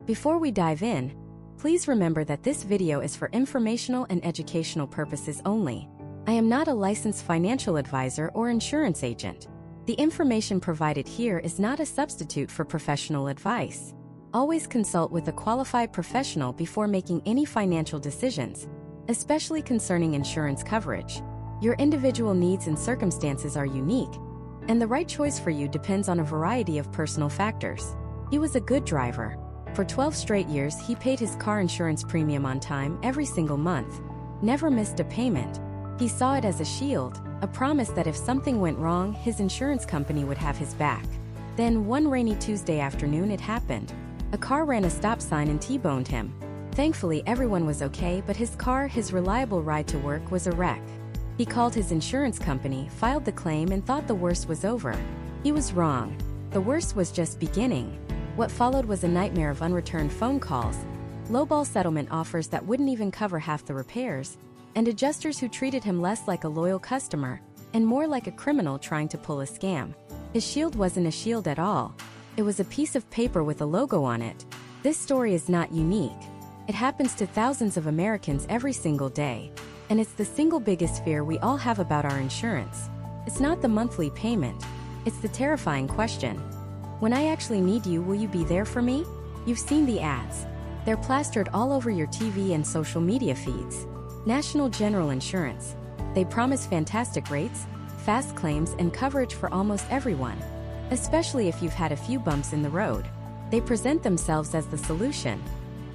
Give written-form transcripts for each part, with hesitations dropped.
Before we dive in, please remember that this video is for informational and educational purposes only. I am not a licensed financial advisor or insurance agent. The information provided here is not a substitute for professional advice. Always consult with a qualified professional before making any financial decisions, especially concerning insurance coverage. Your individual needs and circumstances are unique, and the right choice for you depends on a variety of personal factors. He was a good driver. For 12 straight years, he paid his car insurance premium on time every single month, never missed a payment. He saw it as a shield, a promise that if something went wrong, his insurance company would have his back. Then, one rainy Tuesday afternoon, it happened. A car ran a stop sign and T-boned him. Thankfully, everyone was okay, but his car, his reliable ride to work, was a wreck. He called his insurance company, filed the claim, and thought the worst was over. He was wrong. The worst was just beginning. What followed was a nightmare of unreturned phone calls, lowball settlement offers that wouldn't even cover half the repairs, and adjusters who treated him less like a loyal customer and more like a criminal trying to pull a scam. His shield wasn't a shield at all. It was a piece of paper with a logo on it. This story is not unique. It happens to thousands of Americans every single day, and it's the single biggest fear we all have about our insurance. It's not the monthly payment. It's the terrifying question. When I actually need you, will you be there for me? You've seen the ads. They're plastered all over your TV and social media feeds. National General Insurance. They promise fantastic rates, fast claims, and coverage for almost everyone, especially if you've had a few bumps in the road. They present themselves as the solution,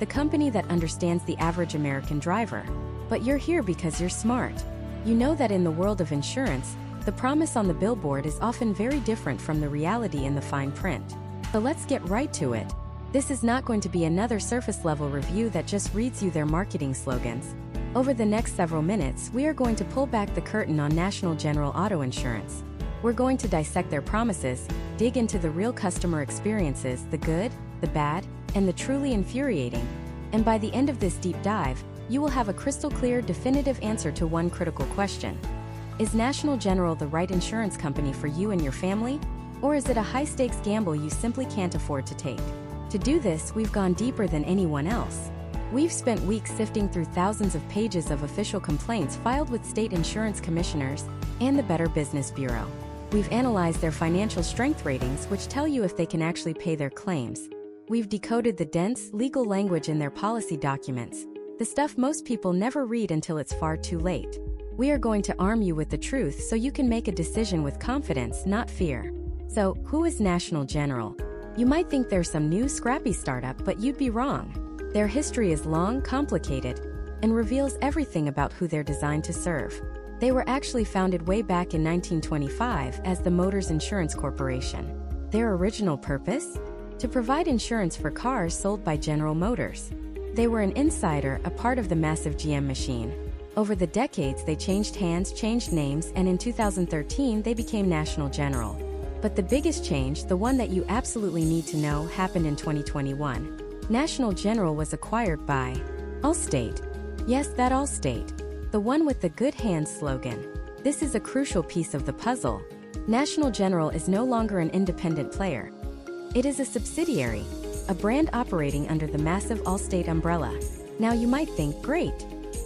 the company that understands the average American driver. But you're here because you're smart. You know that in the world of insurance, the promise on the billboard is often very different from the reality in the fine print. So let's get right to it. This is not going to be another surface-level review that just reads you their marketing slogans. Over the next several minutes, we are going to pull back the curtain on National General Auto Insurance. We're going to dissect their promises, dig into the real customer experiences, the good, the bad, and the truly infuriating. And by the end of this deep dive, you will have a crystal clear, definitive answer to one critical question. Is National General the right insurance company for you and your family? Or is it a high-stakes gamble you simply can't afford to take? To do this, we've gone deeper than anyone else. We've spent weeks sifting through thousands of pages of official complaints filed with state insurance commissioners and the Better Business Bureau. We've analyzed their financial strength ratings, which tell you if they can actually pay their claims. We've decoded the dense, legal language in their policy documents, the stuff most people never read until it's far too late. We are going to arm you with the truth so you can make a decision with confidence, not fear. So, who is National General? You might think they're some new, scrappy startup, but you'd be wrong. Their history is long, complicated, and reveals everything about who they're designed to serve. They were actually founded way back in 1925 as the Motors Insurance Corporation. Their original purpose? To provide insurance for cars sold by General Motors. They were an insider, a part of the massive GM machine. Over the decades, they changed hands, changed names, and in 2013, they became National General. But the biggest change, the one that you absolutely need to know, happened in 2021. National General was acquired by Allstate. Yes, that Allstate. The one with the good hands slogan. This is a crucial piece of the puzzle. National General is no longer an independent player. It is a subsidiary, a brand operating under the massive Allstate umbrella. Now you might think, great.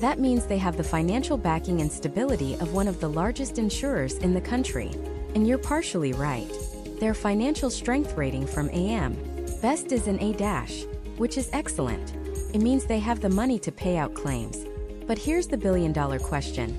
That means they have the financial backing and stability of one of the largest insurers in the country. And you're partially right. Their financial strength rating from AM Best is an A-, which is excellent. It means they have the money to pay out claims. But here's the billion-dollar question.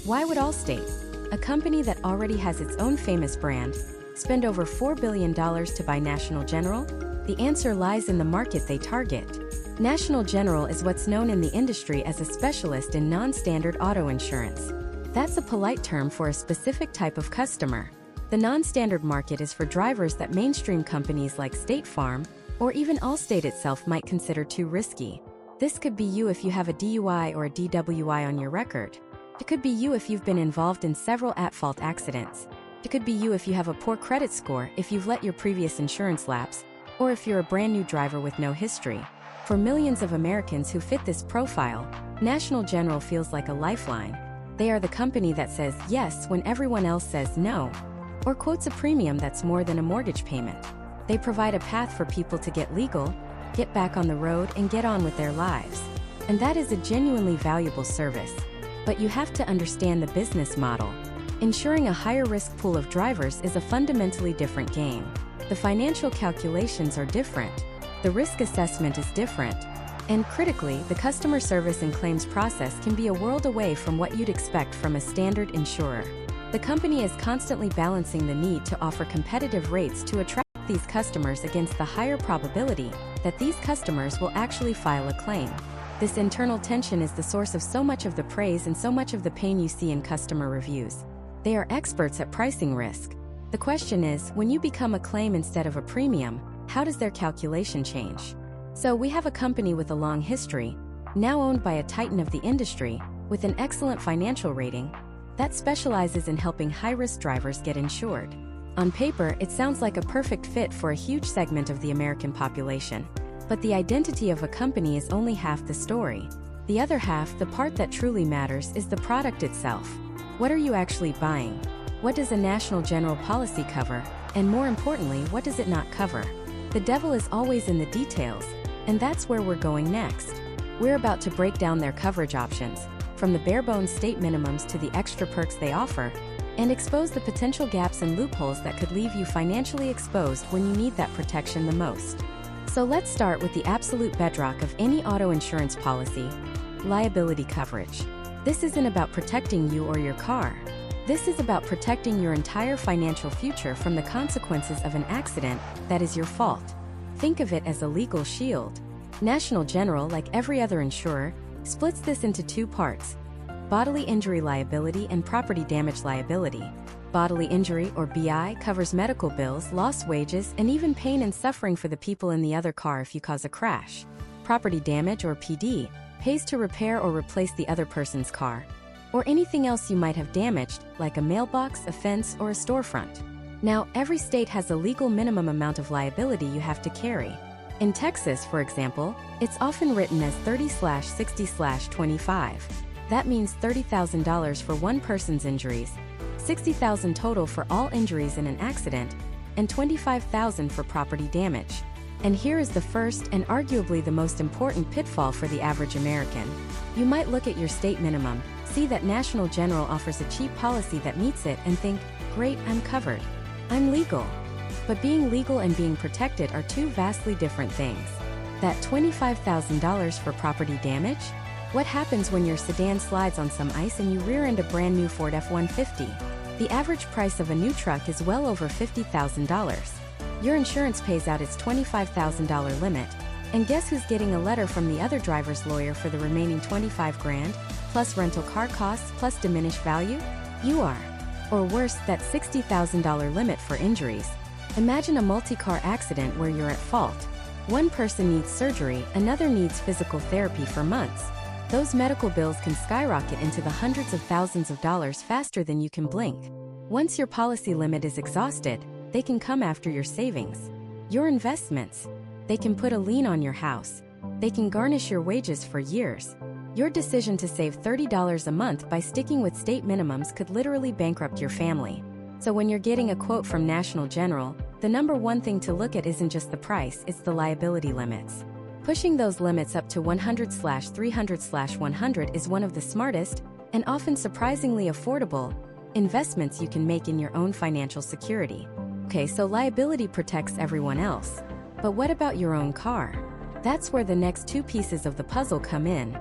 Why would Allstate, a company that already has its own famous brand, spend over $4 billion to buy National General? The answer lies in the market they target. National General is what's known in the industry as a specialist in non-standard auto insurance. That's a polite term for a specific type of customer. The non-standard market is for drivers that mainstream companies like State Farm, or even Allstate itself, might consider too risky. This could be you if you have a DUI or a DWI on your record. It could be you if you've been involved in several at-fault accidents. It could be you if you have a poor credit score, if you've let your previous insurance lapse, or if you're a brand new driver with no history. For millions of Americans who fit this profile, National General feels like a lifeline. They are the company that says yes when everyone else says no, or quotes a premium that's more than a mortgage payment. They provide a path for people to get legal, get back on the road, and get on with their lives. And that is a genuinely valuable service. But you have to understand the business model. Insuring a higher risk pool of drivers is a fundamentally different game. The financial calculations are different. The risk assessment is different. And critically, the customer service and claims process can be a world away from what you'd expect from a standard insurer. The company is constantly balancing the need to offer competitive rates to attract these customers against the higher probability that these customers will actually file a claim. This internal tension is the source of so much of the praise and so much of the pain you see in customer reviews. They are experts at pricing risk. The question is, when you become a claim instead of a premium, how does their calculation change? So we have a company with a long history, now owned by a titan of the industry, with an excellent financial rating, that specializes in helping high-risk drivers get insured. On paper, it sounds like a perfect fit for a huge segment of the American population. But the identity of a company is only half the story. The other half, the part that truly matters, is the product itself. What are you actually buying? What does a National General policy cover? And more importantly, what does it not cover? The devil is always in the details, and that's where we're going next. We're about to break down their coverage options, from the bare-bones state minimums to the extra perks they offer, and expose the potential gaps and loopholes that could leave you financially exposed when you need that protection the most. So let's start with the absolute bedrock of any auto insurance policy: liability coverage. This isn't about protecting you or your car. This is about protecting your entire financial future from the consequences of an accident that is your fault. Think of it as a legal shield. National General, like every other insurer, splits this into two parts: bodily injury liability and property damage liability. Bodily injury, or BI, covers medical bills, lost wages, and even pain and suffering for the people in the other car if you cause a crash. Property damage, or PD, pays to repair or replace the other person's car, or anything else you might have damaged, like a mailbox, a fence, or a storefront. Now, every state has a legal minimum amount of liability you have to carry. In Texas, for example, it's often written as 30/60/25. That means $30,000 for one person's injuries, $60,000 total for all injuries in an accident, and $25,000 for property damage. And here is the first and arguably the most important pitfall for the average American. You might look at your state minimum, see that National General offers a cheap policy that meets it, and think, great, I'm covered. I'm legal. But being legal and being protected are two vastly different things. That $25,000 for property damage? What happens when your sedan slides on some ice and you rear-end a brand new Ford F-150? The average price of a new truck is well over $50,000. Your insurance pays out its $25,000 limit, and guess who's getting a letter from the other driver's lawyer for the remaining $25,000, plus rental car costs, plus diminished value? You are. Or worse, that $60,000 limit for injuries. Imagine a multi-car accident where you're at fault. One person needs surgery, another needs physical therapy for months. Those medical bills can skyrocket into the hundreds of thousands of dollars faster than you can blink. Once your policy limit is exhausted, they can come after your savings, your investments. They can put a lien on your house. They can garnish your wages for years. Your decision to save $30 a month by sticking with state minimums could literally bankrupt your family. So when you're getting a quote from National General, the number one thing to look at isn't just the price, it's the liability limits. Pushing those limits up to 100/300/100 is one of the smartest, and often surprisingly affordable, investments you can make in your own financial security. Okay, so liability protects everyone else. But what about your own car? That's where the next two pieces of the puzzle come in: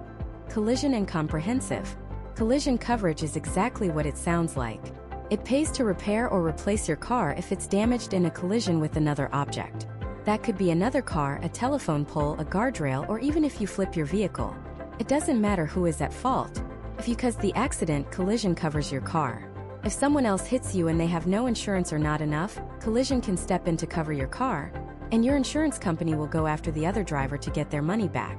collision and comprehensive. Collision coverage is exactly what it sounds like. It pays to repair or replace your car if it's damaged in a collision with another object. That could be another car, a telephone pole, a guardrail, or even if you flip your vehicle. It doesn't matter who is at fault. If you cause the accident, collision covers your car. If someone else hits you and they have no insurance or not enough, collision can step in to cover your car, and your insurance company will go after the other driver to get their money back.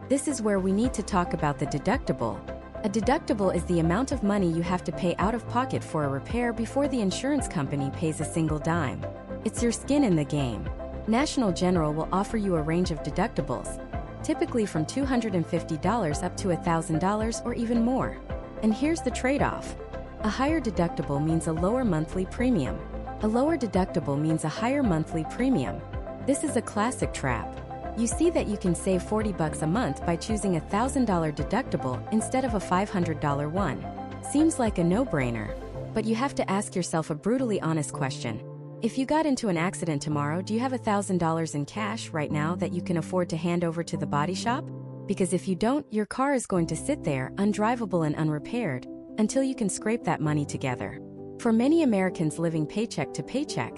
This is where we need to talk about the deductible. A deductible is the amount of money you have to pay out of pocket for a repair before the insurance company pays a single dime. It's your skin in the game. National General will offer you a range of deductibles, typically from $250 up to $1,000 or even more. And here's the trade-off. A higher deductible means a lower monthly premium. A lower deductible means a higher monthly premium. This is a classic trap. You see that you can save $40 a month by choosing a $1,000 deductible instead of a $500 one. Seems like a no-brainer. But you have to ask yourself a brutally honest question. If you got into an accident tomorrow, do you have $1,000 in cash right now that you can afford to hand over to the body shop? Because if you don't, your car is going to sit there, undrivable and unrepaired, until you can scrape that money together. For many Americans living paycheck to paycheck,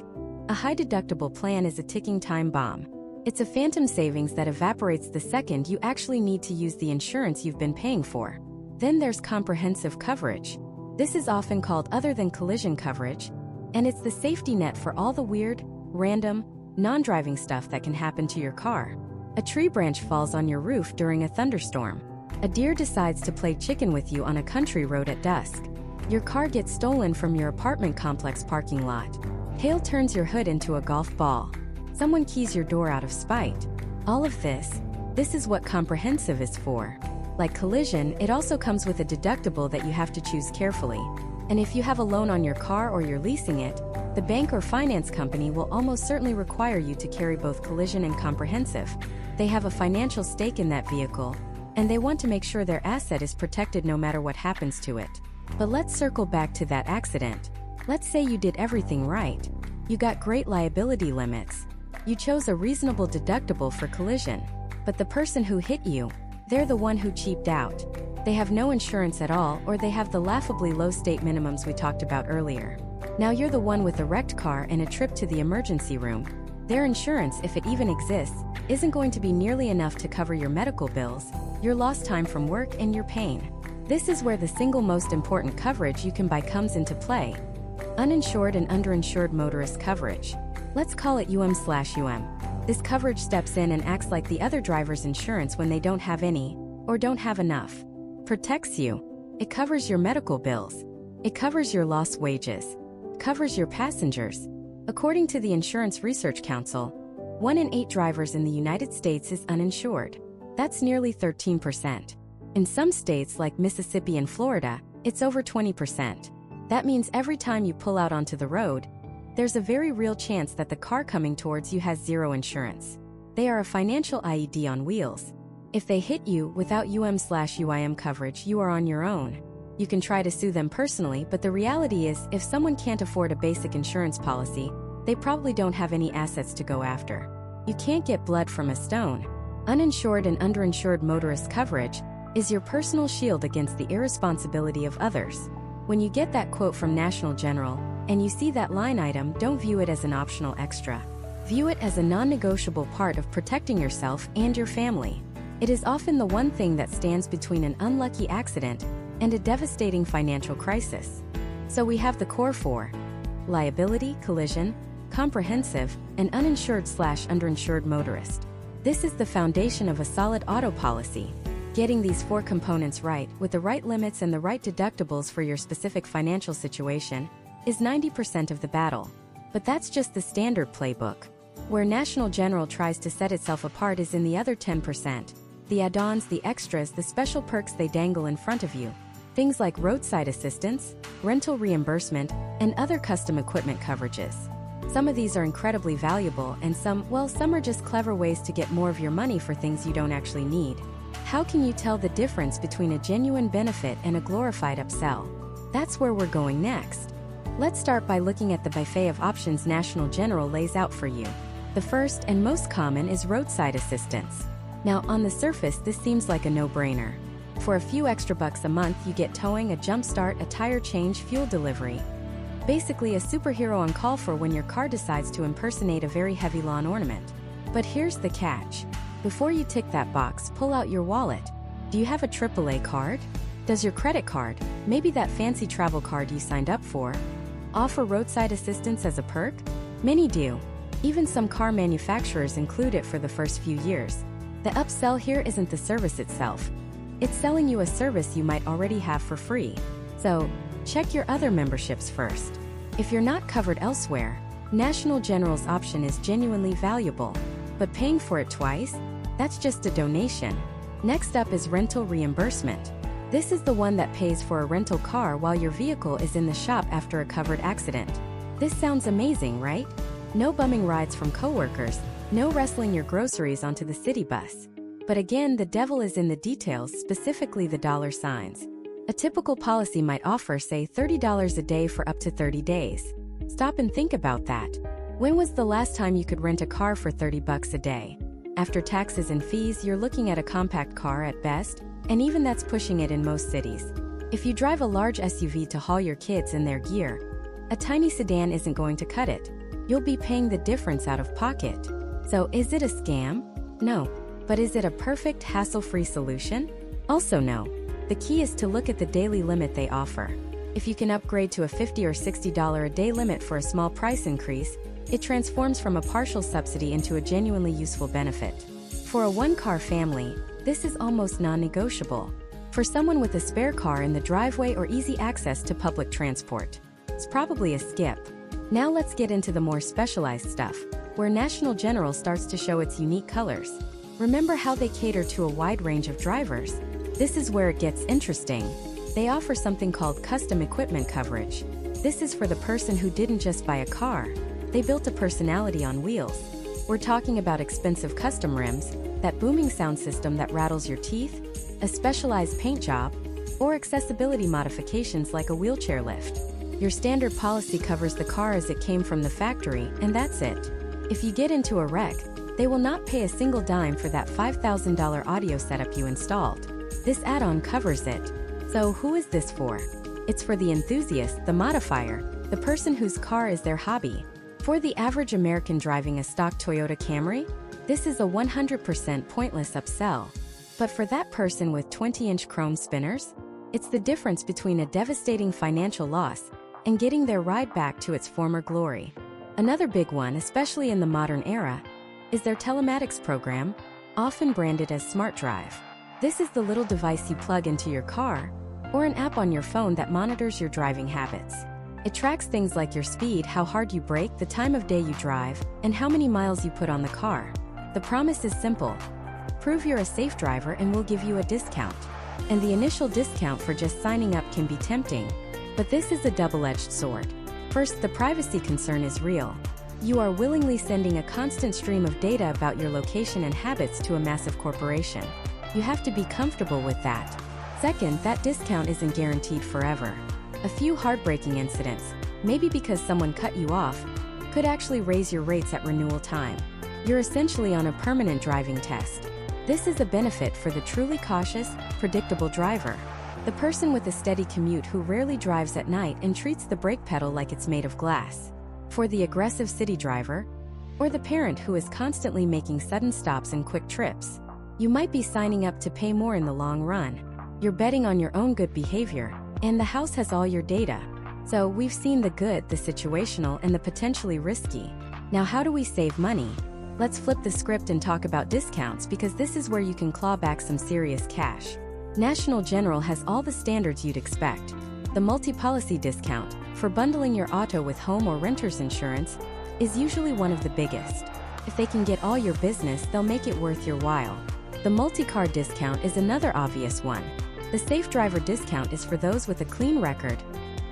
a high-deductible plan is a ticking time bomb. It's a phantom savings that evaporates the second you actually need to use the insurance you've been paying for. Then there's comprehensive coverage. This is often called other than collision coverage, and it's the safety net for all the weird, random, non-driving stuff that can happen to your car. A tree branch falls on your roof during a thunderstorm. A deer decides to play chicken with you on a country road at dusk. Your car gets stolen from your apartment complex parking lot. Hail turns your hood into a golf ball. Someone keys your door out of spite. All of this is what comprehensive is for. Like collision, it also comes with a deductible that you have to choose carefully. And if you have a loan on your car or you're leasing it, the bank or finance company will almost certainly require you to carry both collision and comprehensive. They have a financial stake in that vehicle, and they want to make sure their asset is protected no matter what happens to it. But let's circle back to that accident. Let's say you did everything right. You got great liability limits. You chose a reasonable deductible for collision. But the person who hit you, they're the one who cheaped out. They have no insurance at all, or they have the laughably low state minimums we talked about earlier. Now you're the one with a wrecked car and a trip to the emergency room. Their insurance, if it even exists, isn't going to be nearly enough to cover your medical bills, your lost time from work, and your pain. This is where the single most important coverage you can buy comes into play: uninsured and underinsured motorist coverage. Let's call it UM/UM. This coverage steps in and acts like the other driver's insurance when they don't have any, or don't have enough. Protects you. It covers your medical bills. It covers your lost wages. Covers your passengers. According to the Insurance Research Council, 1 in 8 drivers in the United States is uninsured. That's nearly 13%. In some states like Mississippi and Florida, it's over 20%. That means every time you pull out onto the road, there's a very real chance that the car coming towards you has zero insurance. They are a financial IED on wheels. If they hit you without UM/UIM coverage, you are on your own. You can try to sue them personally, but the reality is, if someone can't afford a basic insurance policy, they probably don't have any assets to go after. You can't get blood from a stone. Uninsured and underinsured motorist coverage is your personal shield against the irresponsibility of others. When you get that quote from National General, and you see that line item, don't view it as an optional extra. View it as a non-negotiable part of protecting yourself and your family. It is often the one thing that stands between an unlucky accident and a devastating financial crisis. So we have the core 4: liability, collision, comprehensive, and uninsured/underinsured motorist. This is the foundation of a solid auto policy. Getting these 4 components right, with the right limits and the right deductibles for your specific financial situation, is 90% of the battle. But that's just the standard playbook. Where National General tries to set itself apart is in the other 10%. The add-ons, the extras, the special perks they dangle in front of you. Things like roadside assistance, rental reimbursement, and other custom equipment coverages. Some of these are incredibly valuable, and some are just clever ways to get more of your money for things you don't actually need. How can you tell the difference between a genuine benefit and a glorified upsell? That's where we're going next. Let's start by looking at the buffet of options National General lays out for you. The first and most common is roadside assistance. Now, on the surface, this seems like a no-brainer. For a few extra bucks a month, you get towing, a jump start, a tire change, fuel delivery. Basically a superhero on call for when your car decides to impersonate a very heavy lawn ornament. But here's the catch. Before you tick that box, pull out your wallet. Do you have a AAA card? Does your credit card, maybe that fancy travel card you signed up for, offer roadside assistance as a perk? Many do. Even some car manufacturers include it for the first few years. The upsell here isn't the service itself. It's selling you a service you might already have for free. So, check your other memberships first. If you're not covered elsewhere, National General's option is genuinely valuable. But paying for it twice? That's just a donation. Next up is rental reimbursement. This is the one that pays for a rental car while your vehicle is in the shop after a covered accident. This sounds amazing, right? No bumming rides from coworkers, No wrestling your groceries onto the city bus. But again, the devil is in the details, specifically the dollar signs. A typical policy might offer, say, $30 a day for up to 30 days. Stop and think about that. When was the last time you could rent a car for $30 a day? After taxes and fees, you're looking at a compact car at best, and even that's pushing it in most cities. If you drive a large SUV to haul your kids and their gear, a tiny sedan isn't going to cut it. You'll be paying the difference out of pocket. So is it a scam? No. But is it a perfect hassle-free solution? Also no. The key is to look at the daily limit they offer. If you can upgrade to a $50 or $60 a day limit for a small price increase, it transforms from a partial subsidy into a genuinely useful benefit. For a one-car family, this is almost non-negotiable. For someone with a spare car in the driveway or easy access to public transport, it's probably a skip. Now let's get into the more specialized stuff, where National General starts to show its unique colors. Remember how they cater to a wide range of drivers? This is where it gets interesting. They offer something called custom equipment coverage. This is for the person who didn't just buy a car. They built a personality on wheels. We're talking about expensive custom rims, that booming sound system that rattles your teeth, a specialized paint job, or accessibility modifications like a wheelchair lift. Your standard policy covers the car as it came from the factory, and that's it. If you get into a wreck, they will not pay a single dime for that $5,000 audio setup you installed. This add-on covers it. So who is this for? It's for the enthusiast, the modifier, the person whose car is their hobby. For the average American driving a stock Toyota Camry, this is a 100% pointless upsell. But for that person with 20-inch chrome spinners, it's the difference between a devastating financial loss and getting their ride back to its former glory. Another big one, especially in the modern era, is their telematics program, often branded as Smart Drive. This is the little device you plug into your car, or an app on your phone that monitors your driving habits. It tracks things like your speed, how hard you brake, the time of day you drive, and how many miles you put on the car. The promise is simple. Prove you're a safe driver and we'll give you a discount. And the initial discount for just signing up can be tempting. But this is a double-edged sword. First, the privacy concern is real. You are willingly sending a constant stream of data about your location and habits to a massive corporation. You have to be comfortable with that. Second, that discount isn't guaranteed forever. A few heartbreaking incidents, maybe because someone cut you off, could actually raise your rates at renewal time. You're essentially on a permanent driving test. This is a benefit for the truly cautious, predictable driver. The person with a steady commute who rarely drives at night and treats the brake pedal like it's made of glass. For the aggressive city driver, or the parent who is constantly making sudden stops and quick trips. You might be signing up to pay more in the long run. You're betting on your own good behavior, and the house has all your data. So we've seen the good, the situational, and the potentially risky. Now how do we save money? Let's flip the script and talk about discounts, because this is where you can claw back some serious cash. National General has all the standards you'd expect. The multi-policy discount, for bundling your auto with home or renter's insurance, is usually one of the biggest. If they can get all your business, they'll make it worth your while. The multi-car discount is another obvious one. The safe driver discount is for those with a clean record,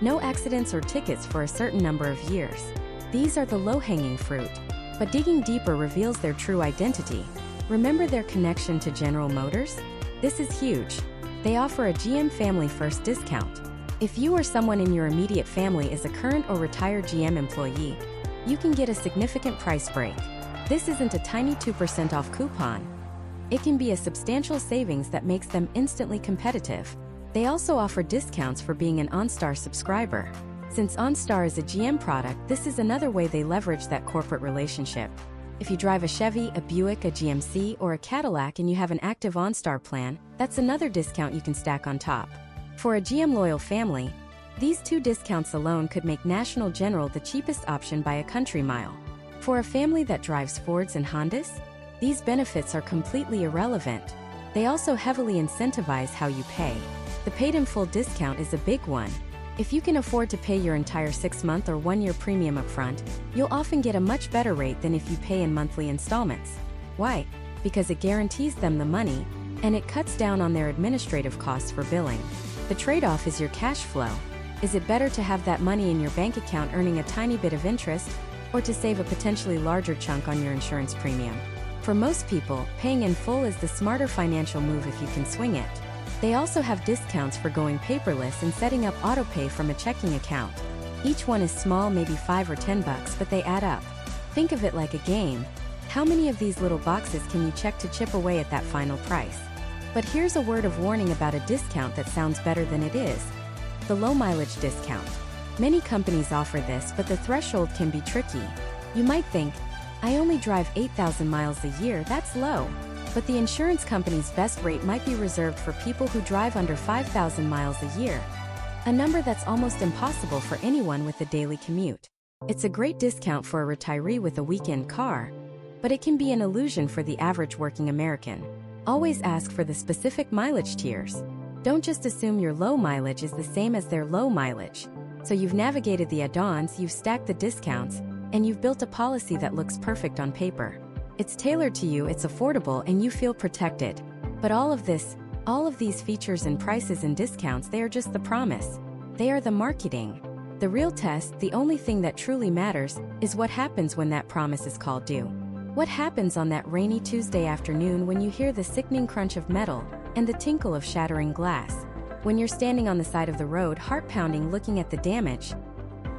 no accidents or tickets for a certain number of years. These are the low-hanging fruit. But digging deeper reveals their true identity. Remember their connection to General Motors? This is huge. They offer a GM Family First discount. If you or someone in your immediate family is a current or retired GM employee, you can get a significant price break. This isn't a tiny 2% off coupon. It can be a substantial savings that makes them instantly competitive. They also offer discounts for being an OnStar subscriber. Since OnStar is a GM product, this is another way they leverage that corporate relationship. If you drive a Chevy, a Buick, a GMC, or a Cadillac and you have an active OnStar plan, that's another discount you can stack on top. For a GM loyal family, these two discounts alone could make National General the cheapest option by a country mile. For a family that drives Fords and Hondas, these benefits are completely irrelevant. They also heavily incentivize how you pay. The paid-in-full discount is a big one. If you can afford to pay your entire 6-month or 1-year premium upfront, you'll often get a much better rate than if you pay in monthly installments. Why? Because it guarantees them the money, and it cuts down on their administrative costs for billing. The trade-off is your cash flow. Is it better to have that money in your bank account earning a tiny bit of interest, or to save a potentially larger chunk on your insurance premium. For most people, paying in full is the smarter financial move if you can swing it. They also have discounts for going paperless and setting up autopay from a checking account. Each one is small, maybe $5 or $10, but they add up. Think of it like a game. How many of these little boxes can you check to chip away at that final price? But here's a word of warning about a discount that sounds better than it is. The low mileage discount. Many companies offer this, but the threshold can be tricky. You might think, I only drive 8,000 miles a year, that's low. But the insurance company's best rate might be reserved for people who drive under 5,000 miles a year. A number that's almost impossible for anyone with a daily commute. It's a great discount for a retiree with a weekend car, but it can be an illusion for the average working American. Always ask for the specific mileage tiers. Don't just assume your low mileage is the same as their low mileage. So you've navigated the add-ons, you've stacked the discounts, and you've built a policy that looks perfect on paper. It's tailored to you, it's affordable, and you feel protected. But all of these features and prices and discounts, they are just the promise. They are the marketing. The real test, the only thing that truly matters, is what happens when that promise is called due. What happens on that rainy Tuesday afternoon when you hear the sickening crunch of metal and the tinkle of shattering glass? When you're standing on the side of the road, heart-pounding, looking at the damage?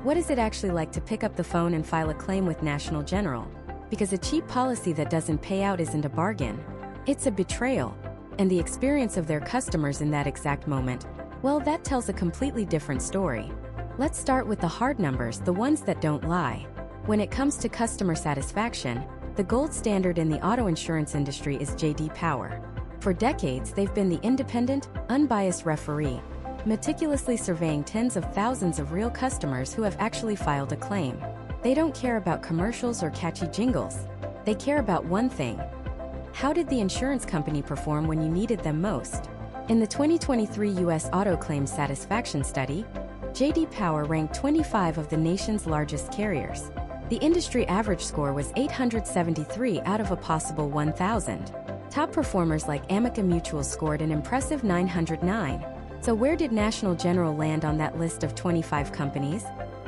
What is it actually like to pick up the phone and file a claim with National General? Because a cheap policy that doesn't pay out isn't a bargain. It's a betrayal. And the experience of their customers in that exact moment, well, that tells a completely different story. Let's start with the hard numbers, the ones that don't lie. When it comes to customer satisfaction, the gold standard in the auto insurance industry is J.D. Power. For decades, they've been the independent, unbiased referee, meticulously surveying tens of thousands of real customers who have actually filed a claim. They don't care about commercials or catchy jingles. They care about one thing. How did the insurance company perform when you needed them most? In the 2023 U.S. Auto Claims Satisfaction Study, J.D. Power ranked 25 of the nation's largest carriers. The industry average score was 873 out of a possible 1,000. Top performers like Amica Mutual scored an impressive 909. So where did National General land on that list of 25 companies?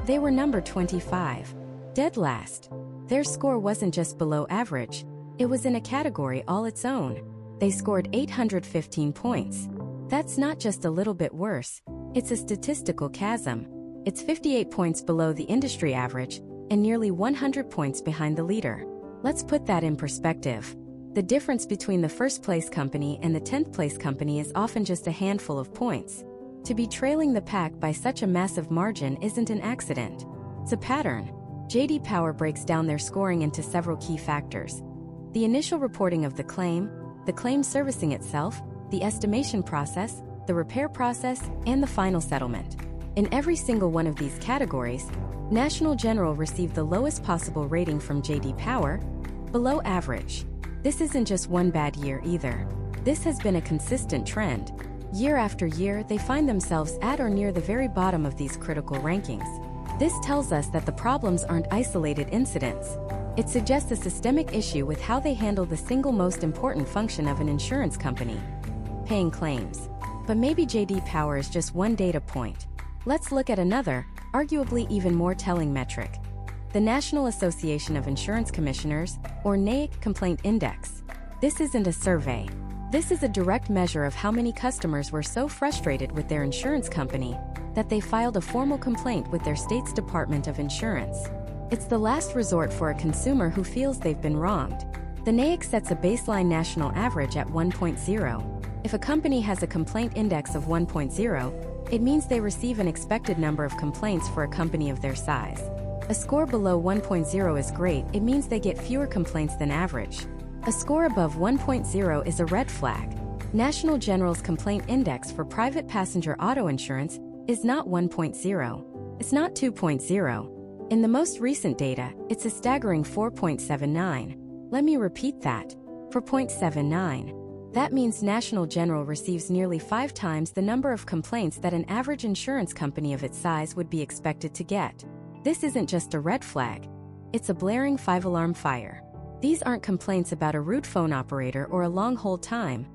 They were number 25. Dead last. Their score wasn't just below average. It was in a category all its own. They scored 815 points. That's not just a little bit worse. It's a statistical chasm. It's 58 points below the industry average and nearly 100 points behind the leader. Let's put that in perspective. The difference between the first-place company and the 10th-place company is often just a handful of points. To be trailing the pack by such a massive margin isn't an accident. It's a pattern. J.D. Power breaks down their scoring into several key factors. The initial reporting of the claim servicing itself, the estimation process, the repair process, and the final settlement. In every single one of these categories, National General received the lowest possible rating from J.D. Power, below average. This isn't just one bad year either. This has been a consistent trend. Year after year, they find themselves at or near the very bottom of these critical rankings. This tells us that the problems aren't isolated incidents. It suggests a systemic issue with how they handle the single most important function of an insurance company: paying claims. But maybe J.D. Power is just one data point. Let's look at another, arguably even more telling metric: the National Association of Insurance Commissioners, or NAIC Complaint Index. This isn't a survey. This is a direct measure of how many customers were so frustrated with their insurance company that they filed a formal complaint with their state's Department of Insurance. It's the last resort for a consumer who feels they've been wronged. The NAIC sets a baseline national average at 1.0. If a company has a complaint index of 1.0, it means they receive an expected number of complaints for a company of their size. A score below 1.0 is great, it means they get fewer complaints than average. A score above 1.0 is a red flag. National General's complaint index for private passenger auto insurance is not 1.0. It's not 2.0. In the most recent data, it's a staggering 4.79. Let me repeat that. 4.79. That means National General receives nearly 5 times the number of complaints that an average insurance company of its size would be expected to get. This isn't just a red flag. It's a blaring 5-alarm fire. These aren't complaints about a rude phone operator or a long hold time,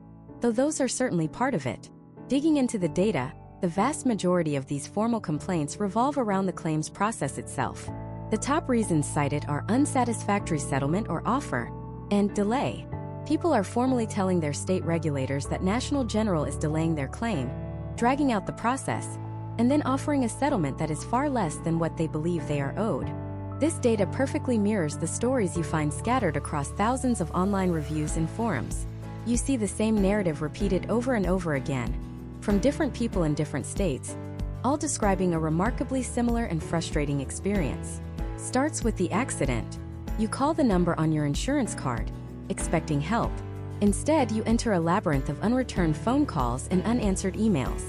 though those are certainly part of it. Digging into the data, the vast majority of these formal complaints revolve around the claims process itself. The top reasons cited are unsatisfactory settlement or offer and delay. People are formally telling their state regulators that National General is delaying their claim, dragging out the process, and then offering a settlement that is far less than what they believe they are owed. This data perfectly mirrors the stories you find scattered across thousands of online reviews and forums. You see the same narrative repeated over and over again, from different people in different states, all describing a remarkably similar and frustrating experience. Starts with the accident. You call the number on your insurance card, expecting help. Instead, you enter a labyrinth of unreturned phone calls and unanswered emails.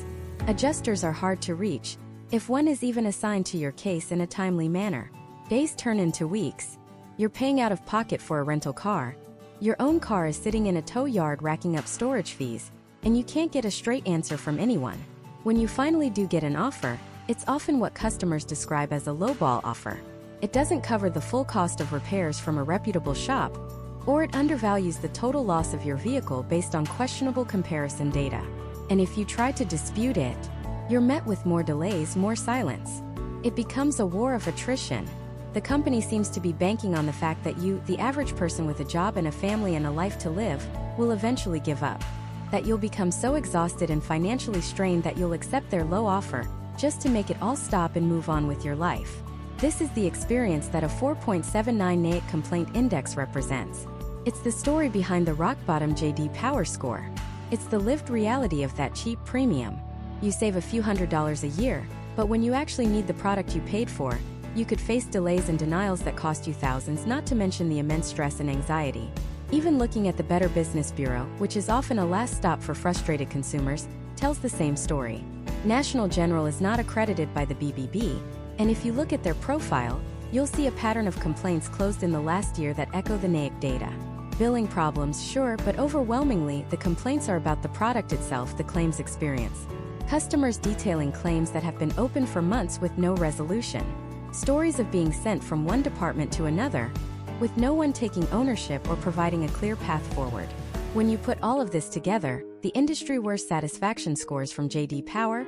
Adjusters are hard to reach, if one is even assigned to your case in a timely manner. Days turn into weeks. You're paying out of pocket for a rental car. Your own car is sitting in a tow yard racking up storage fees, and you can't get a straight answer from anyone. When you finally do get an offer, it's often what customers describe as a lowball offer. It doesn't cover the full cost of repairs from a reputable shop, or it undervalues the total loss of your vehicle based on questionable comparison data. And if you try to dispute it, you're met with more delays, more silence. It becomes a war of attrition. The company seems to be banking on the fact that you, the average person with a job and a family and a life to live, will eventually give up. That you'll become so exhausted and financially strained that you'll accept their low offer, just to make it all stop and move on with your life. This is the experience that a 4.79 NAIC complaint index represents. It's the story behind the rock-bottom J.D. Power score. It's the lived reality of that cheap premium. You save a few $100s a year, but when you actually need the product you paid for, you could face delays and denials that cost you thousands, not to mention the immense stress and anxiety. Even looking at the Better Business Bureau, which is often a last stop for frustrated consumers, tells the same story. National General is not accredited by the BBB, and if you look at their profile, you'll see a pattern of complaints closed in the last year that echo the NAIC data. Billing problems, sure, but overwhelmingly, the complaints are about the product itself, the claims experience. Customers detailing claims that have been open for months with no resolution. Stories of being sent from one department to another, with no one taking ownership or providing a clear path forward. When you put all of this together, the industry-worst satisfaction scores from J.D. Power,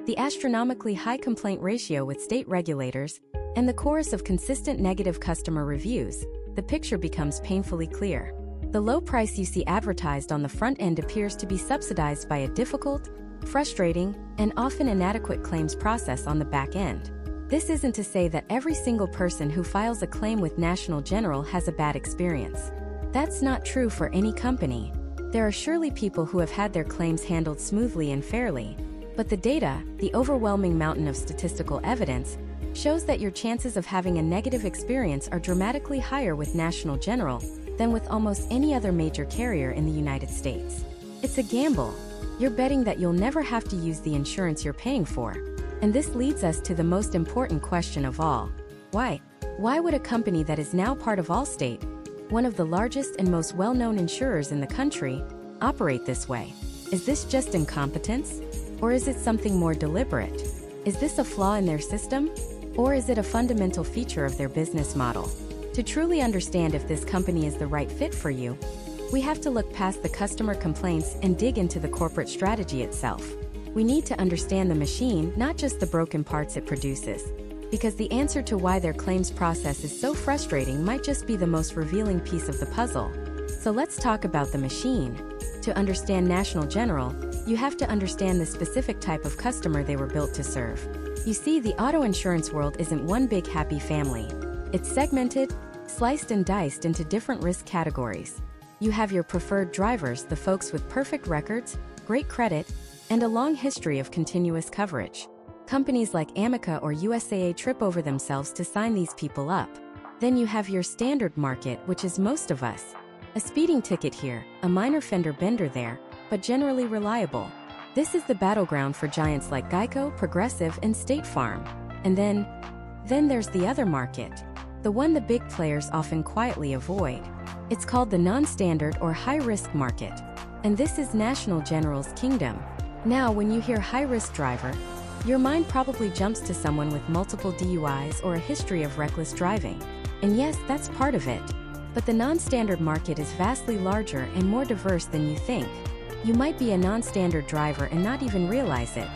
the astronomically high complaint ratio with state regulators, and the chorus of consistent negative customer reviews, the picture becomes painfully clear. The low price you see advertised on the front end appears to be subsidized by a difficult, frustrating, and often inadequate claims process on the back end. This isn't to say that every single person who files a claim with National General has a bad experience. That's not true for any company. There are surely people who have had their claims handled smoothly and fairly, but the data, the overwhelming mountain of statistical evidence, shows that your chances of having a negative experience are dramatically higher with National General than with almost any other major carrier in the United States. It's a gamble. You're betting that you'll never have to use the insurance you're paying for. And this leads us to the most important question of all. Why? Why would a company that is now part of Allstate, one of the largest and most well-known insurers in the country, operate this way? Is this just incompetence? Or is it something more deliberate? Is this a flaw in their system? Or is it a fundamental feature of their business model? To truly understand if this company is the right fit for you, we have to look past the customer complaints and dig into the corporate strategy itself. We need to understand the machine, not just the broken parts it produces. Because the answer to why their claims process is so frustrating might just be the most revealing piece of the puzzle. So let's talk about the machine. To understand National General, you have to understand the specific type of customer they were built to serve. You see, the auto insurance world isn't one big happy family. It's segmented, sliced and diced into different risk categories. You have your preferred drivers, the folks with perfect records, great credit, and a long history of continuous coverage. Companies like Amica or USAA trip over themselves to sign these people up. Then you have your standard market, which is most of us. A speeding ticket here, a minor fender bender there, but generally reliable. This is the battleground for giants like Geico, Progressive, and State Farm. And then there's the other market, the one the big players often quietly avoid. It's called the non-standard or high-risk market. And this is National General's kingdom. Now, when you hear high-risk driver, your mind probably jumps to someone with multiple DUIs or a history of reckless driving. And yes, that's part of it. But the non-standard market is vastly larger and more diverse than you think. You might be a non-standard driver and not even realize it.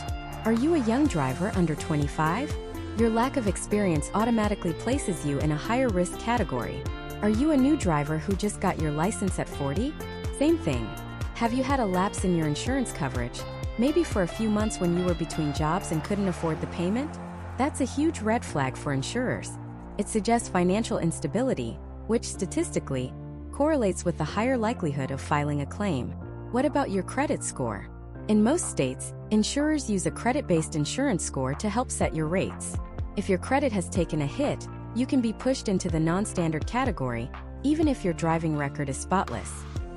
Are you a young driver under 25? Your lack of experience automatically places you in a higher risk category. Are you a new driver who just got your license at 40? Same thing. Have you had a lapse in your insurance coverage, maybe for a few months when you were between jobs and couldn't afford the payment? That's a huge red flag for insurers. It suggests financial instability, which statistically correlates with the higher likelihood of filing a claim. What about your credit score? In most states, insurers use a credit-based insurance score to help set your rates. If your credit has taken a hit, you can be pushed into the non-standard category, even if your driving record is spotless.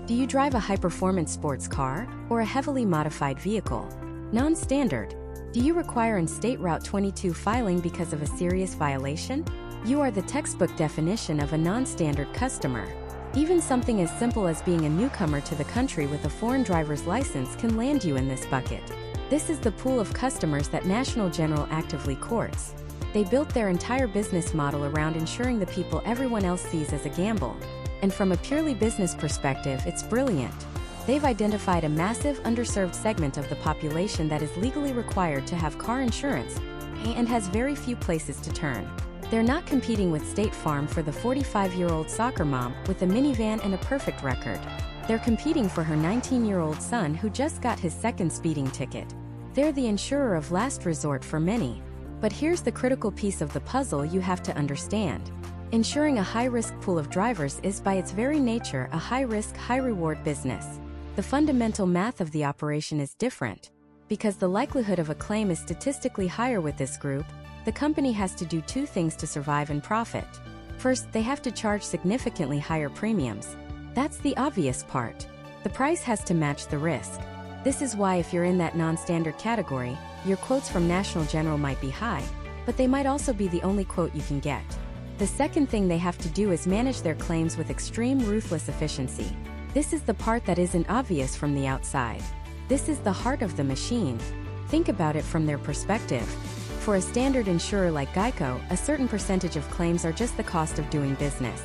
Do you drive a high-performance sports car or a heavily modified vehicle? Non-standard. Do you require an State Route 22 filing because of a serious violation? You are the textbook definition of a non-standard customer. Even something as simple as being a newcomer to the country with a foreign driver's license can land you in this bucket. This is the pool of customers that National General actively courts. They built their entire business model around ensuring the people everyone else sees as a gamble. And from a purely business perspective, it's brilliant. They've identified a massive underserved segment of the population that is legally required to have car insurance and has very few places to turn. They're not competing with State Farm for the 45-year-old soccer mom with a minivan and a perfect record. They're competing for her 19-year-old son who just got his second speeding ticket. They're the insurer of last resort for many. But here's the critical piece of the puzzle you have to understand. Insuring a high-risk pool of drivers is by its very nature a high-risk, high-reward business. The fundamental math of the operation is different. Because the likelihood of a claim is statistically higher with this group, the company has to do two things to survive and profit. First, they have to charge significantly higher premiums. That's the obvious part. The price has to match the risk. This is why if you're in that non-standard category, your quotes from National General might be high, but they might also be the only quote you can get. The second thing they have to do is manage their claims with extreme ruthless efficiency. This is the part that isn't obvious from the outside. This is the heart of the machine. Think about it from their perspective. For a standard insurer like Geico, a certain percentage of claims are just the cost of doing business.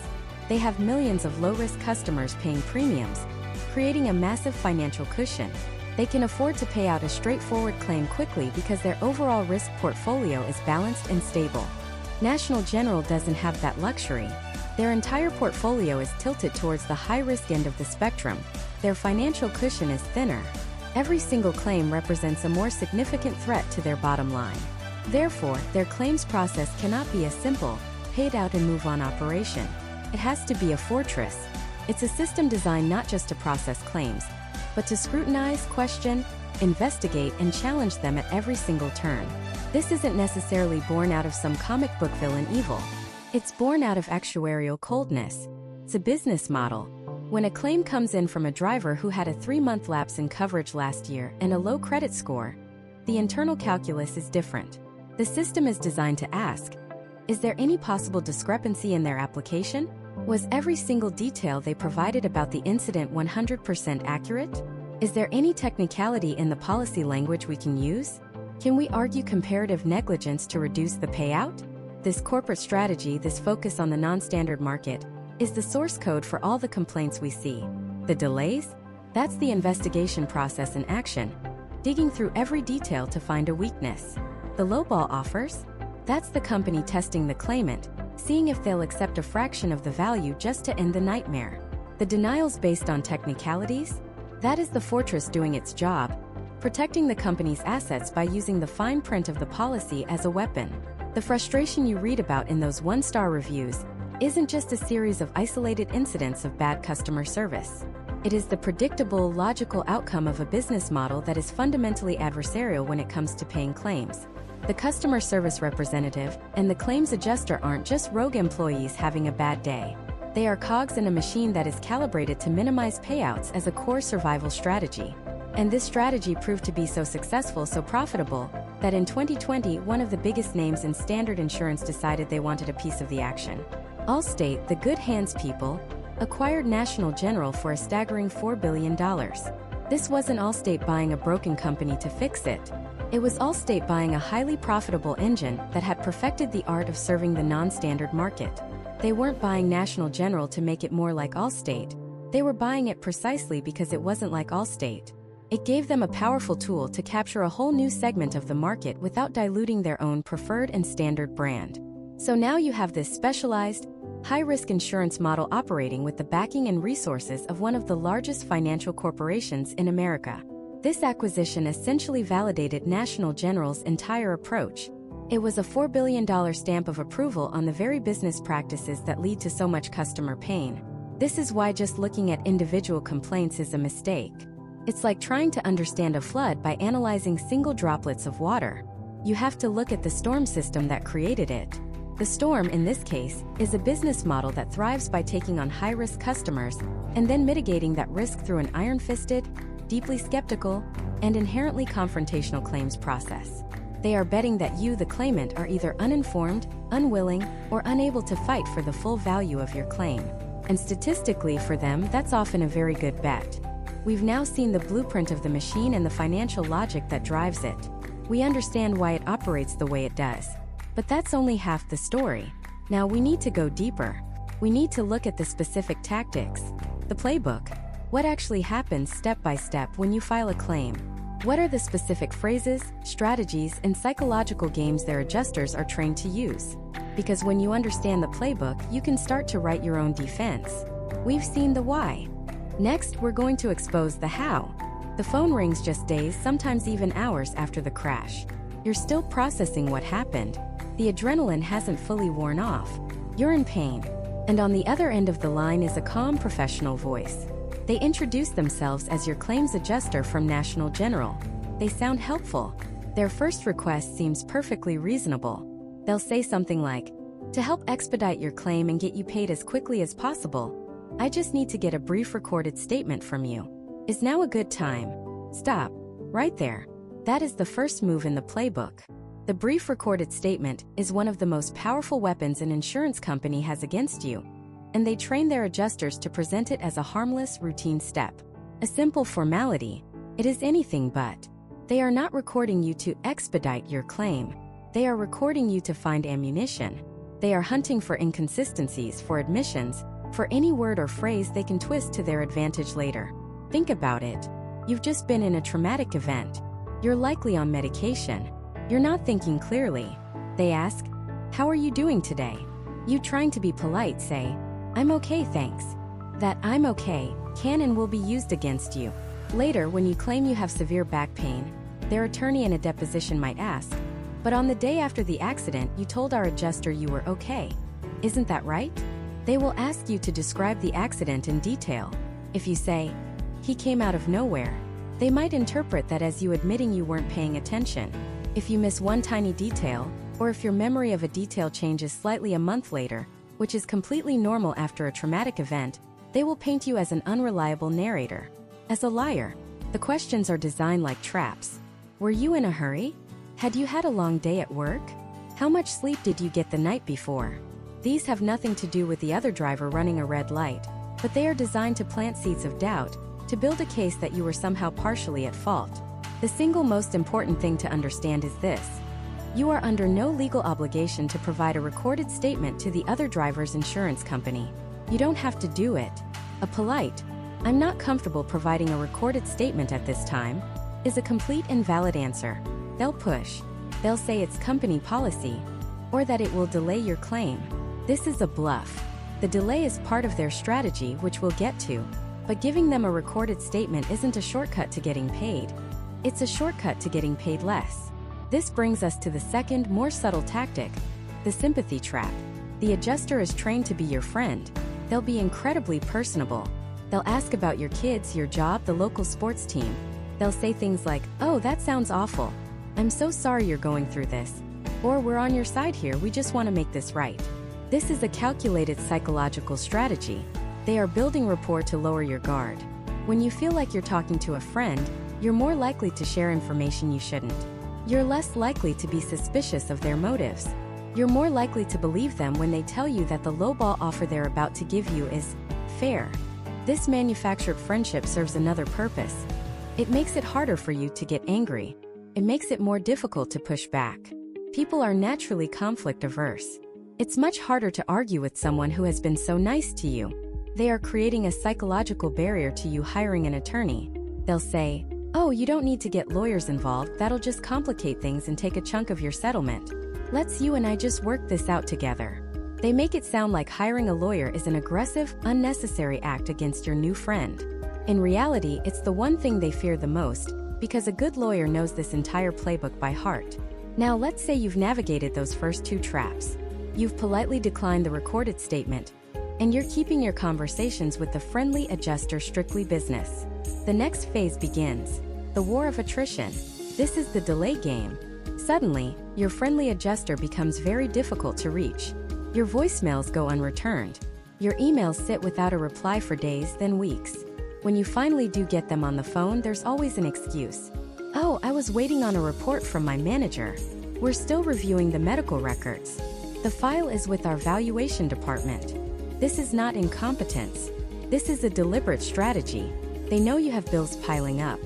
They have millions of low-risk customers paying premiums, creating a massive financial cushion. They can afford to pay out a straightforward claim quickly because their overall risk portfolio is balanced and stable. National General doesn't have that luxury. Their entire portfolio is tilted towards the high-risk end of the spectrum. Their financial cushion is thinner. Every single claim represents a more significant threat to their bottom line. Therefore, their claims process cannot be a simple, paid out and move on operation. It has to be a fortress. It's a system designed not just to process claims, but to scrutinize, question, investigate, and challenge them at every single turn. This isn't necessarily born out of some comic book villain evil. It's born out of actuarial coldness. It's a business model. When a claim comes in from a driver who had a 3-month lapse in coverage last year and a low credit score, the internal calculus is different. The system is designed to ask, is there any possible discrepancy in their application? Was every single detail they provided about the incident 100% accurate? Is there any technicality in the policy language we can use? Can we argue comparative negligence to reduce the payout? This corporate strategy, this focus on the non-standard market, is the source code for all the complaints we see. The delays? That's the investigation process in action, digging through every detail to find a weakness. The lowball offers? That's the company testing the claimant, seeing if they'll accept a fraction of the value just to end the nightmare. The denials based on technicalities? That is the fortress doing its job, protecting the company's assets by using the fine print of the policy as a weapon. The frustration you read about in those one-star reviews isn't just a series of isolated incidents of bad customer service. It is the predictable, logical outcome of a business model that is fundamentally adversarial when it comes to paying claims. The customer service representative and the claims adjuster aren't just rogue employees having a bad day. They are cogs in a machine that is calibrated to minimize payouts as a core survival strategy. And this strategy proved to be so successful, so profitable, that in 2020, one of the biggest names in standard insurance decided they wanted a piece of the action. Allstate, the good hands people, acquired National General for a staggering $4 billion. This wasn't Allstate buying a broken company to fix it. It was Allstate buying a highly profitable engine that had perfected the art of serving the non-standard market. They weren't buying National General to make it more like Allstate. They were buying it precisely because it wasn't like Allstate. It gave them a powerful tool to capture a whole new segment of the market without diluting their own preferred and standard brand. So now you have this specialized, high-risk insurance model operating with the backing and resources of one of the largest financial corporations in America. This acquisition essentially validated National General's entire approach. It was a $4 billion stamp of approval on the very business practices that lead to so much customer pain. This is why just looking at individual complaints is a mistake. It's like trying to understand a flood by analyzing single droplets of water. You have to look at the storm system that created it. The storm, in this case, is a business model that thrives by taking on high-risk customers and then mitigating that risk through an iron-fisted, deeply skeptical, and inherently confrontational claims process. They are betting that you, the claimant, are either uninformed, unwilling, or unable to fight for the full value of your claim. And statistically, for them, that's often a very good bet. We've now seen the blueprint of the machine and the financial logic that drives it. We understand why it operates the way it does. But that's only half the story. Now we need to go deeper. We need to look at the specific tactics, the playbook. What actually happens step by step when you file a claim? What are the specific phrases, strategies, and psychological games their adjusters are trained to use? Because when you understand the playbook, you can start to write your own defense. We've seen the why. Next, we're going to expose the how. The phone rings just days, sometimes even hours after the crash. You're still processing what happened. The adrenaline hasn't fully worn off. You're in pain. And on the other end of the line is a calm professional voice. They introduce themselves as your claims adjuster from National General. They sound helpful. Their first request seems perfectly reasonable. They'll say something like, "To help expedite your claim and get you paid as quickly as possible, I just need to get a brief recorded statement from you. Is now a good time?" Stop. Right there. That is the first move in the playbook. The brief recorded statement is one of the most powerful weapons an insurance company has against you, and they train their adjusters to present it as a harmless, routine step. A simple formality. It is anything but. They are not recording you to expedite your claim. They are recording you to find ammunition. They are hunting for inconsistencies, for admissions, for any word or phrase they can twist to their advantage later. Think about it. You've just been in a traumatic event. You're likely on medication. You're not thinking clearly. They ask, "How are you doing today?" You, trying to be polite, say, "I'm okay, thanks." That "I'm okay" can and will be used against you. Later, when you claim you have severe back pain, their attorney in a deposition might ask, "But on the day after the accident, you told our adjuster you were okay. Isn't that right?" They will ask you to describe the accident in detail. If you say, "He came out of nowhere," they might interpret that as you admitting you weren't paying attention. If you miss one tiny detail, or if your memory of a detail changes slightly a month later, which is completely normal after a traumatic event, they will paint you as an unreliable narrator, as a liar. The questions are designed like traps. Were you in a hurry? Had you had a long day at work? How much sleep did you get the night before? These have nothing to do with the other driver running a red light, but they are designed to plant seeds of doubt, to build a case that you were somehow partially at fault. The single most important thing to understand is this. You are under no legal obligation to provide a recorded statement to the other driver's insurance company. You don't have to do it. A polite, "I'm not comfortable providing a recorded statement at this time," is a complete invalid answer. They'll push. They'll say it's company policy, or that it will delay your claim. This is a bluff. The delay is part of their strategy, which we'll get to, but giving them a recorded statement isn't a shortcut to getting paid. It's a shortcut to getting paid less. This brings us to the second, more subtle tactic, the sympathy trap. The adjuster is trained to be your friend. They'll be incredibly personable. They'll ask about your kids, your job, the local sports team. They'll say things like, "Oh, that sounds awful. I'm so sorry you're going through this." Or, "We're on your side here, we just want to make this right." This is a calculated psychological strategy. They are building rapport to lower your guard. When you feel like you're talking to a friend, you're more likely to share information you shouldn't. You're less likely to be suspicious of their motives. You're more likely to believe them when they tell you that the lowball offer they're about to give you is fair. This manufactured friendship serves another purpose. It makes it harder for you to get angry. It makes it more difficult to push back. People are naturally conflict averse. It's much harder to argue with someone who has been so nice to you. They are creating a psychological barrier to you hiring an attorney. They'll say, "Oh, you don't need to get lawyers involved, that'll just complicate things and take a chunk of your settlement. Let's you and I just work this out together." They make it sound like hiring a lawyer is an aggressive, unnecessary act against your new friend. In reality, it's the one thing they fear the most, because a good lawyer knows this entire playbook by heart. Now let's say you've navigated those first two traps. You've politely declined the recorded statement, and you're keeping your conversations with the friendly adjuster strictly business. The next phase begins, the war of attrition. This is the delay game. Suddenly, your friendly adjuster becomes very difficult to reach. Your voicemails go unreturned. Your emails sit without a reply for days, then weeks. When you finally do get them on the phone, there's always an excuse. "Oh, I was waiting on a report from my manager. We're still reviewing the medical records. The file is with our valuation department." This is not incompetence. This is a deliberate strategy. They know you have bills piling up.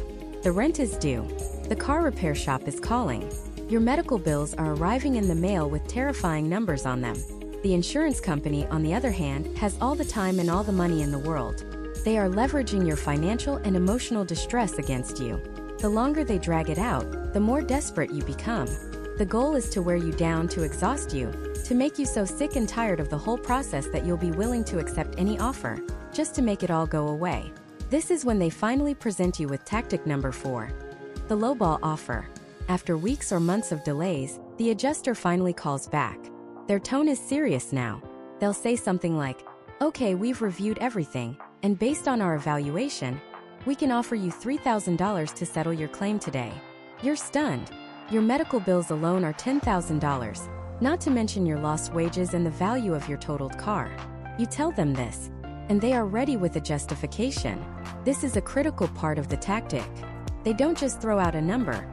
The rent is due. The car repair shop is calling. Your medical bills are arriving in the mail with terrifying numbers on them. The insurance company, on the other hand, has all the time and all the money in the world. They are leveraging your financial and emotional distress against you. The longer they drag it out, the more desperate you become. The goal is to wear you down, to exhaust you, to make you so sick and tired of the whole process that you'll be willing to accept any offer, just to make it all go away. This is when they finally present you with tactic number 4. The lowball offer. After weeks or months of delays, the adjuster finally calls back. Their tone is serious now. They'll say something like, "Okay, we've reviewed everything, and based on our evaluation, we can offer you $3,000 to settle your claim today." You're stunned. Your medical bills alone are $10,000, not to mention your lost wages and the value of your totaled car. You tell them this, and they are ready with a justification. This is a critical part of the tactic. They don't just throw out a number.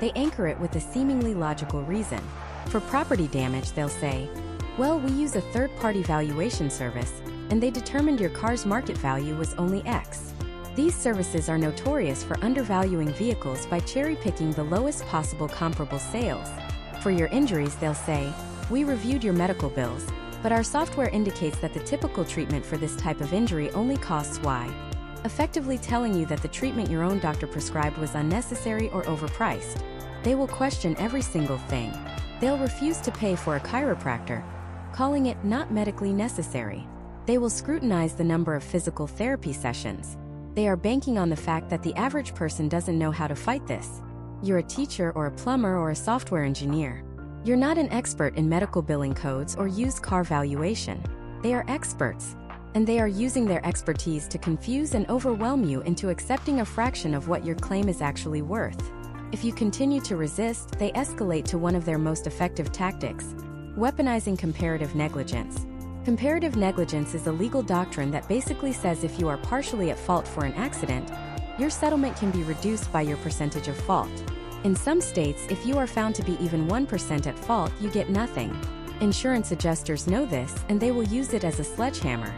They anchor it with a seemingly logical reason. For property damage, they'll say, "Well, we use a third-party valuation service, and they determined your car's market value was only X." These services are notorious for undervaluing vehicles by cherry-picking the lowest possible comparable sales. For your injuries, they'll say, "We reviewed your medical bills, but our software indicates that the typical treatment for this type of injury only costs Y." Effectively telling you that the treatment your own doctor prescribed was unnecessary or overpriced. They will question every single thing. They'll refuse to pay for a chiropractor, calling it not medically necessary. They will scrutinize the number of physical therapy sessions. They are banking on the fact that the average person doesn't know how to fight this. You're a teacher or a plumber or a software engineer. You're not an expert in medical billing codes or used car valuation. They are experts, and they are using their expertise to confuse and overwhelm you into accepting a fraction of what your claim is actually worth. If you continue to resist, they escalate to one of their most effective tactics: weaponizing comparative negligence. Comparative negligence is a legal doctrine that basically says if you are partially at fault for an accident, your settlement can be reduced by your percentage of fault. In some states, if you are found to be even 1% at fault, you get nothing. Insurance adjusters know this, and they will use it as a sledgehammer.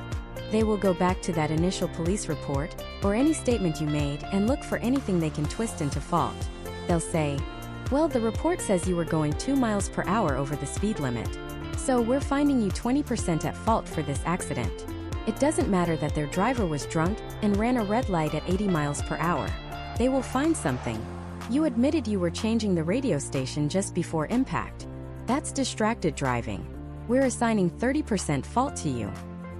They will go back to that initial police report, or any statement you made, and look for anything they can twist into fault. They'll say, "Well, the report says you were going 2 miles per hour over the speed limit. So we're finding you 20% at fault for this accident." It doesn't matter that their driver was drunk and ran a red light at 80 miles per hour. They will find something. You admitted you were changing the radio station just before impact. That's distracted driving. We're assigning 30% fault to you.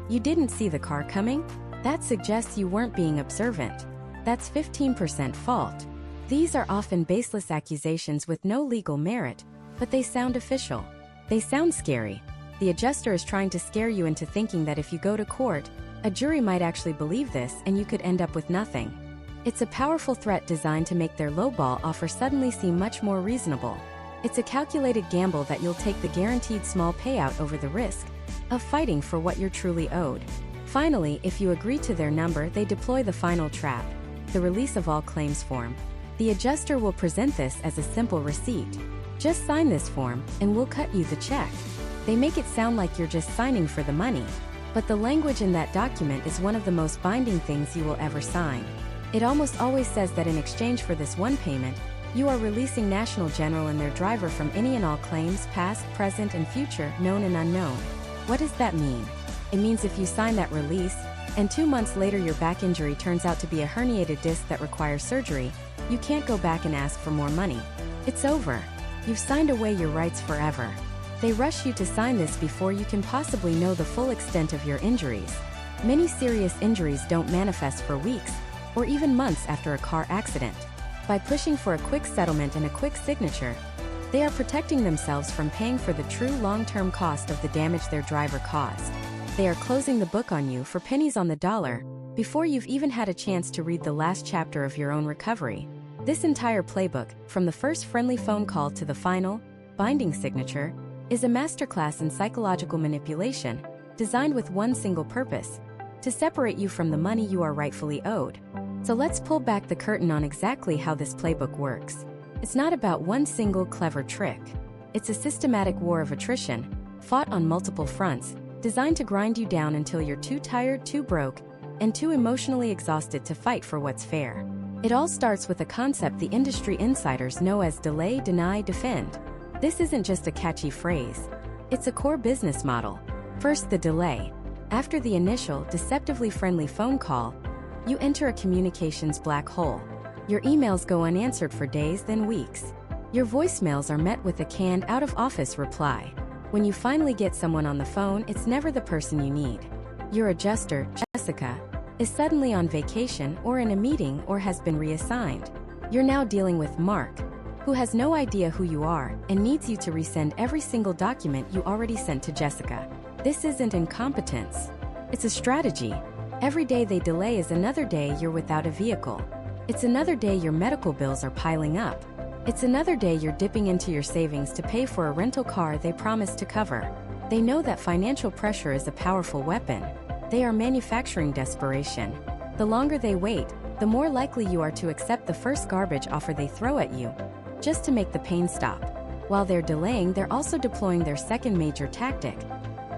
You didn't see the car coming? That suggests you weren't being observant. That's 15% fault. These are often baseless accusations with no legal merit, but they sound official. They sound scary. The adjuster is trying to scare you into thinking that if you go to court, a jury might actually believe this and you could end up with nothing. It's a powerful threat designed to make their lowball offer suddenly seem much more reasonable. It's a calculated gamble that you'll take the guaranteed small payout over the risk of fighting for what you're truly owed. Finally, if you agree to their number, they deploy the final trap, the release of all claims form. The adjuster will present this as a simple receipt. Just sign this form, and we'll cut you the check. They make it sound like you're just signing for the money, but the language in that document is one of the most binding things you will ever sign. It almost always says that in exchange for this one payment, you are releasing National General and their driver from any and all claims, past, present, and future, known and unknown. What does that mean? It means if you sign that release, and 2 months later your back injury turns out to be a herniated disc that requires surgery, You can't go back and ask for more money. It's over. You've signed away your rights forever. They rush you to sign this before you can possibly know the full extent of your injuries. Many serious injuries don't manifest for weeks, or even months after a car accident. By pushing for a quick settlement and a quick signature, they are protecting themselves from paying for the true long-term cost of the damage their driver caused. They are closing the book on you for pennies on the dollar, before you've even had a chance to read the last chapter of your own recovery. This entire playbook, from the first friendly phone call to the final, binding signature, is a masterclass in psychological manipulation, designed with one single purpose: to separate you from the money you are rightfully owed. So let's pull back the curtain on exactly how this playbook works. It's not about one single clever trick. It's a systematic war of attrition, fought on multiple fronts, designed to grind you down until you're too tired, too broke, and too emotionally exhausted to fight for what's fair. It all starts with a concept the industry insiders know as delay, deny, defend. This isn't just a catchy phrase. It's a core business model. First, the delay. After the initial, deceptively friendly phone call, you enter a communications black hole. Your emails go unanswered for days, then weeks. Your voicemails are met with a canned out-of-office reply. When you finally get someone on the phone, it's never the person you need. Your adjuster, Jessica, is suddenly on vacation or in a meeting or has been reassigned. You're now dealing with Mark, who has no idea who you are and needs you to resend every single document you already sent to Jessica. This isn't incompetence. It's a strategy. Every day they delay is another day you're without a vehicle. It's another day your medical bills are piling up. It's another day you're dipping into your savings to pay for a rental car they promised to cover. They know that financial pressure is a powerful weapon. They are manufacturing desperation. The longer they wait, the more likely you are to accept the first garbage offer they throw at you, just to make the pain stop. While they're delaying, they're also deploying their second major tactic,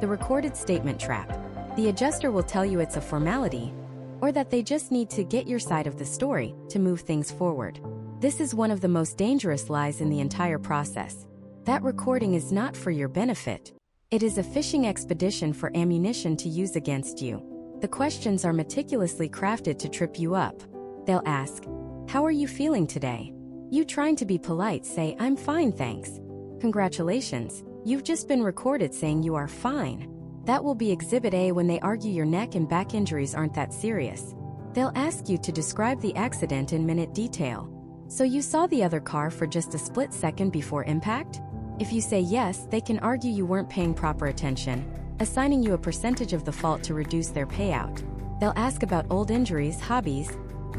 the recorded statement trap. The adjuster will tell you it's a formality, or that they just need to get your side of the story to move things forward. This is one of the most dangerous lies in the entire process. That recording is not for your benefit. It is a fishing expedition for ammunition to use against you. The questions are meticulously crafted to trip you up. They'll ask, "How are you feeling today?" You, trying to be polite, say, "I'm fine, thanks." Congratulations, you've just been recorded saying you are fine. That will be Exhibit A when they argue your neck and back injuries aren't that serious. They'll ask you to describe the accident in minute detail. So you saw the other car for just a split second before impact? If you say yes, they can argue you weren't paying proper attention, assigning you a percentage of the fault to reduce their payout. They'll ask about old injuries, hobbies,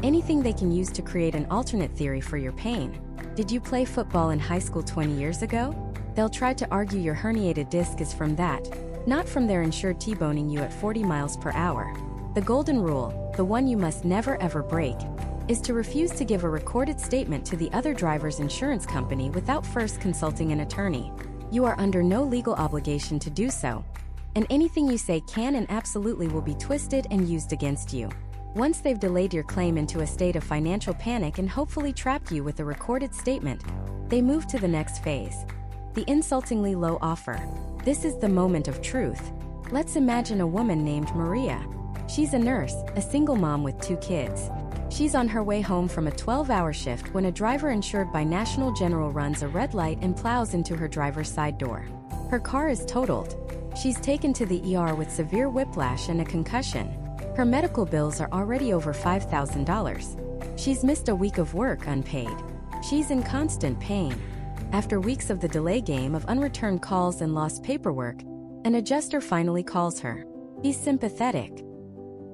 anything they can use to create an alternate theory for your pain. Did you play football in high school 20 years ago? They'll try to argue your herniated disc is from that, not from their insured T-boning you at 40 miles per hour. The golden rule, the one you must never ever break, is to refuse to give a recorded statement to the other driver's insurance company without first consulting an attorney. You are under no legal obligation to do so, and anything you say can and absolutely will be twisted and used against you. Once they've delayed your claim into a state of financial panic and hopefully trapped you with a recorded statement, they move to the next phase, the insultingly low offer. This is the moment of truth. Let's imagine a woman named Maria. She's a nurse, a single mom with 2 kids. She's on her way home from a 12-hour shift when a driver insured by National General runs a red light and plows into her driver's side door. Her car is totaled. She's taken to the ER with severe whiplash and a concussion. Her medical bills are already over $5,000. She's missed a week of work unpaid. She's in constant pain. After weeks of the delay game of unreturned calls and lost paperwork, an adjuster finally calls her. He's sympathetic.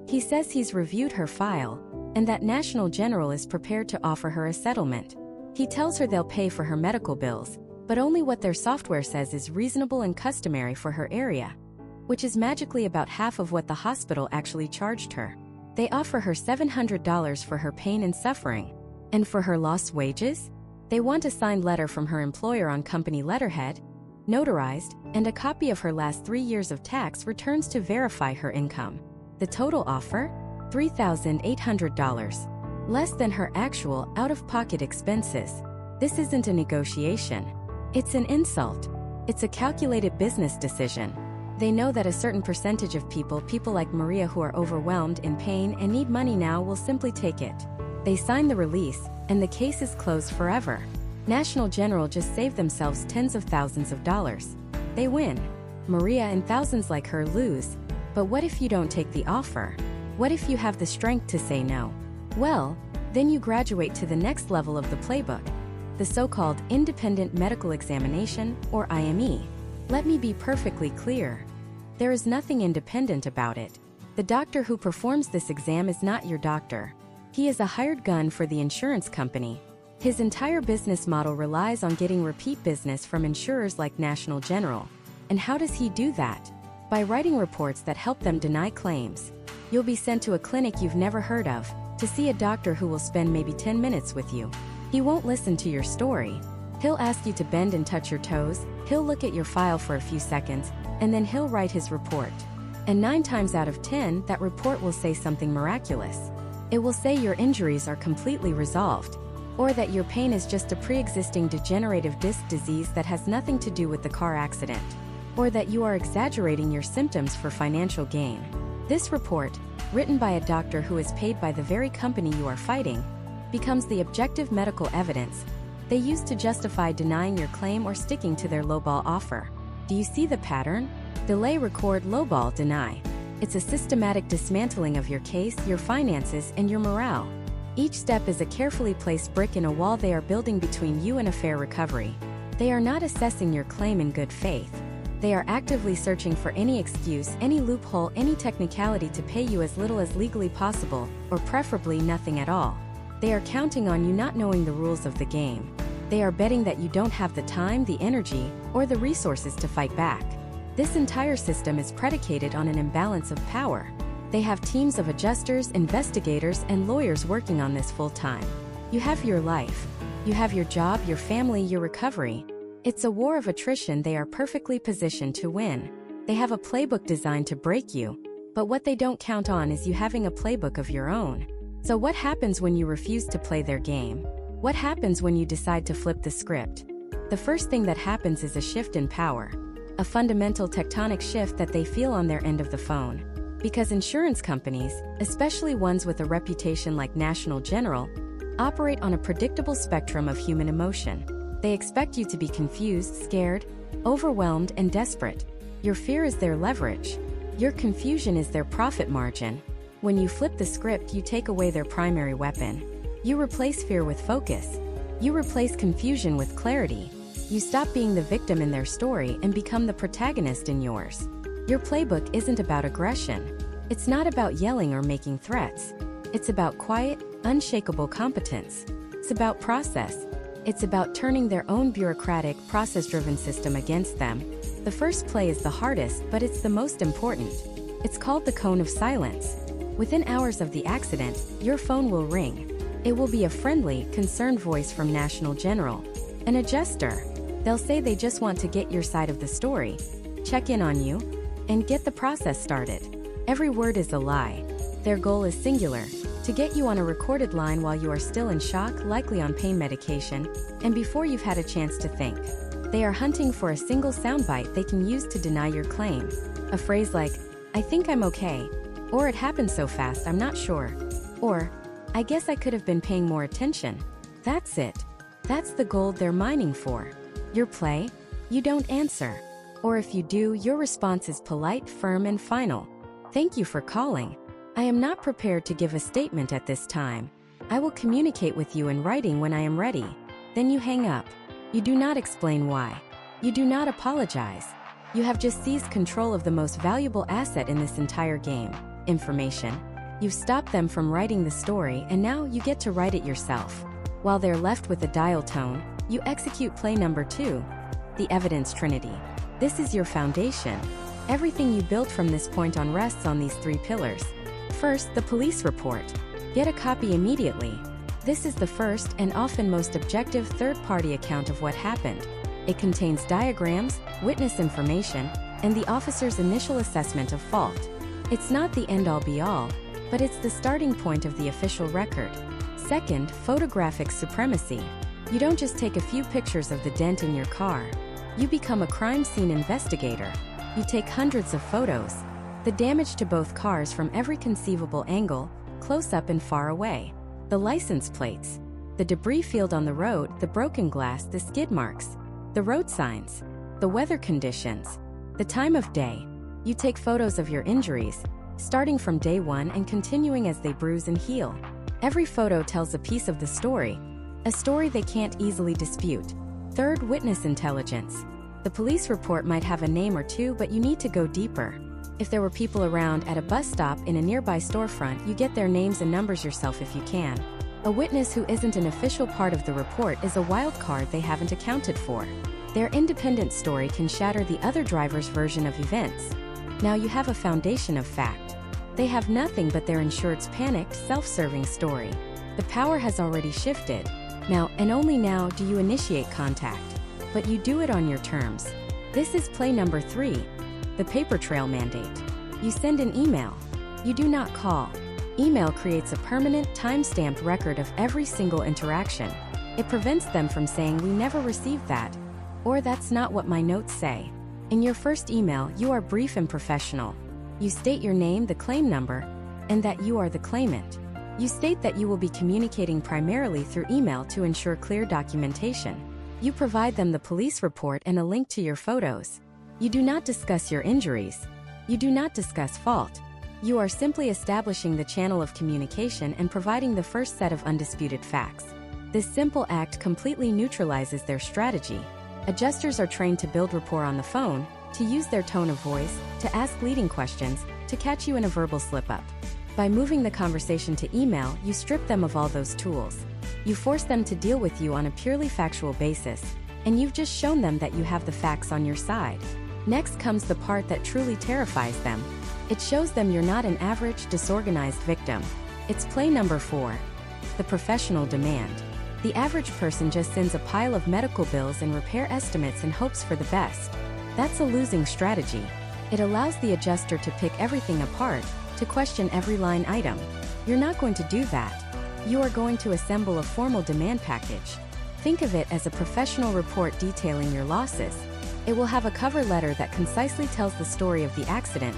He says he's reviewed her file, and that National General is prepared to offer her a settlement. He tells her they'll pay for her medical bills, but only what their software says is reasonable and customary for her area, which is magically about half of what the hospital actually charged her. They offer her $700 for her pain and suffering. And for her lost wages? They want a signed letter from her employer on company letterhead, notarized, and a copy of her last 3 years of tax returns to verify her income. The total offer? $3,800. Less than her actual out-of-pocket expenses. This isn't a negotiation. It's an insult. It's a calculated business decision. They know that a certain percentage of people like Maria who are overwhelmed, in pain, and need money now will simply take it. They sign the release, and the case is closed forever. National General just saved themselves tens of thousands of dollars. They win. Maria and thousands like her lose. But what if you don't take the offer? What if you have the strength to say no? Well, then you graduate to the next level of the playbook, the so-called Independent Medical Examination, or IME. Let me be perfectly clear. There is nothing independent about it. The doctor who performs this exam is not your doctor. He is a hired gun for the insurance company. His entire business model relies on getting repeat business from insurers like National General. And how does he do that? By writing reports that help them deny claims. You'll be sent to a clinic you've never heard of, to see a doctor who will spend maybe 10 minutes with you. He won't listen to your story. He'll ask you to bend and touch your toes, he'll look at your file for a few seconds, and then he'll write his report. And 9 times out of 10, that report will say something miraculous. It will say your injuries are completely resolved, or that your pain is just a pre-existing degenerative disc disease that has nothing to do with the car accident, or that you are exaggerating your symptoms for financial gain. This report, written by a doctor who is paid by the very company you are fighting, becomes the objective medical evidence they use to justify denying your claim or sticking to their lowball offer. Do you see the pattern? Delay, record, lowball, deny. It's a systematic dismantling of your case, your finances, and your morale. Each step is a carefully placed brick in a wall they are building between you and a fair recovery. They are not assessing your claim in good faith. They are actively searching for any excuse, any loophole, any technicality to pay you as little as legally possible, or preferably nothing at all. They are counting on you not knowing the rules of the game. They are betting that you don't have the time, the energy, or the resources to fight back. This entire system is predicated on an imbalance of power. They have teams of adjusters, investigators, and lawyers working on this full-time. You have your life. You have your job, your family, your recovery. It's a war of attrition they are perfectly positioned to win. They have a playbook designed to break you, but what they don't count on is you having a playbook of your own. So what happens when you refuse to play their game? What happens when you decide to flip the script? The first thing that happens is a shift in power. A fundamental tectonic shift that they feel on their end of the phone. Because insurance companies, especially ones with a reputation like National General, operate on a predictable spectrum of human emotion. They expect you to be confused, scared, overwhelmed, and desperate. Your fear is their leverage. Your confusion is their profit margin. When you flip the script, you take away their primary weapon. You replace fear with focus. You replace confusion with clarity. You stop being the victim in their story and become the protagonist in yours. Your playbook isn't about aggression. It's not about yelling or making threats. It's about quiet, unshakable competence. It's about process. It's about turning their own bureaucratic, process-driven system against them. The first play is the hardest, but it's the most important. It's called the cone of silence. Within hours of the accident, your phone will ring. It will be a friendly, concerned voice from National General. An adjuster. They'll say they just want to get your side of the story, check in on you, and get the process started. Every word is a lie. Their goal is singular, to get you on a recorded line while you are still in shock, likely on pain medication, and before you've had a chance to think. They are hunting for a single soundbite they can use to deny your claim. A phrase like, "I think I'm okay," or "It happened so fast, I'm not sure," or "I guess I could have been paying more attention." That's it. That's the gold they're mining for. Your play? You don't answer. Or if you do, your response is polite, firm, and final. "Thank you for calling. I am not prepared to give a statement at this time. I will communicate with you in writing when I am ready." Then you hang up. You do not explain why. You do not apologize. You have just seized control of the most valuable asset in this entire game, information. You've stopped them from writing the story, and now you get to write it yourself. While they're left with a dial tone, you execute play number 2, the evidence trinity. This is your foundation. Everything you built from this point on rests on these 3 pillars. First, the police report. Get a copy immediately. This is the first and often most objective third-party account of what happened. It contains diagrams, witness information, and the officer's initial assessment of fault. It's not the end-all be-all, but it's the starting point of the official record. Second, photographic supremacy. You don't just take a few pictures of the dent in your car. You become a crime scene investigator. You take hundreds of photos. The damage to both cars from every conceivable angle, close up and far away. The license plates. the debris field on the road, the broken glass, the skid marks, the road signs, the weather conditions, the time of day. You take photos of your injuries, starting from day one and continuing as they bruise and heal. Every photo tells a piece of the story, a story they can't easily dispute. Third, witness intelligence. The police report might have a name or two, but you need to go deeper. If there were people around at a bus stop in a nearby storefront, you get their names and numbers yourself if you can. A witness who isn't an official part of the report is a wild card they haven't accounted for. Their independent story can shatter the other driver's version of events. Now you have a foundation of fact. They have nothing but their insured's panicked, self-serving story. The power has already shifted. Now, and only now, do you initiate contact. But you do it on your terms. This is play number 3, the paper trail mandate. You send an email. You do not call. Email creates a permanent, time-stamped record of every single interaction. It prevents them from saying, "We never received that," or "That's not what my notes say." In your first email, you are brief and professional. You state your name, the claim number, and that you are the claimant. You state that you will be communicating primarily through email to ensure clear documentation. You provide them the police report and a link to your photos. You do not discuss your injuries. You do not discuss fault. You are simply establishing the channel of communication and providing the first set of undisputed facts. This simple act completely neutralizes their strategy. Adjusters are trained to build rapport on the phone, to use their tone of voice, to ask leading questions, to catch you in a verbal slip-up. By moving the conversation to email, you strip them of all those tools. You force them to deal with you on a purely factual basis, and you've just shown them that you have the facts on your side. Next comes the part that truly terrifies them. It shows them you're not an average, disorganized victim. It's play number 4, the professional demand. The average person just sends a pile of medical bills and repair estimates and hopes for the best. That's a losing strategy. It allows the adjuster to pick everything apart, to question every line item. You're not going to do that. You are going to assemble a formal demand package. Think of it as a professional report detailing your losses. It will have a cover letter that concisely tells the story of the accident,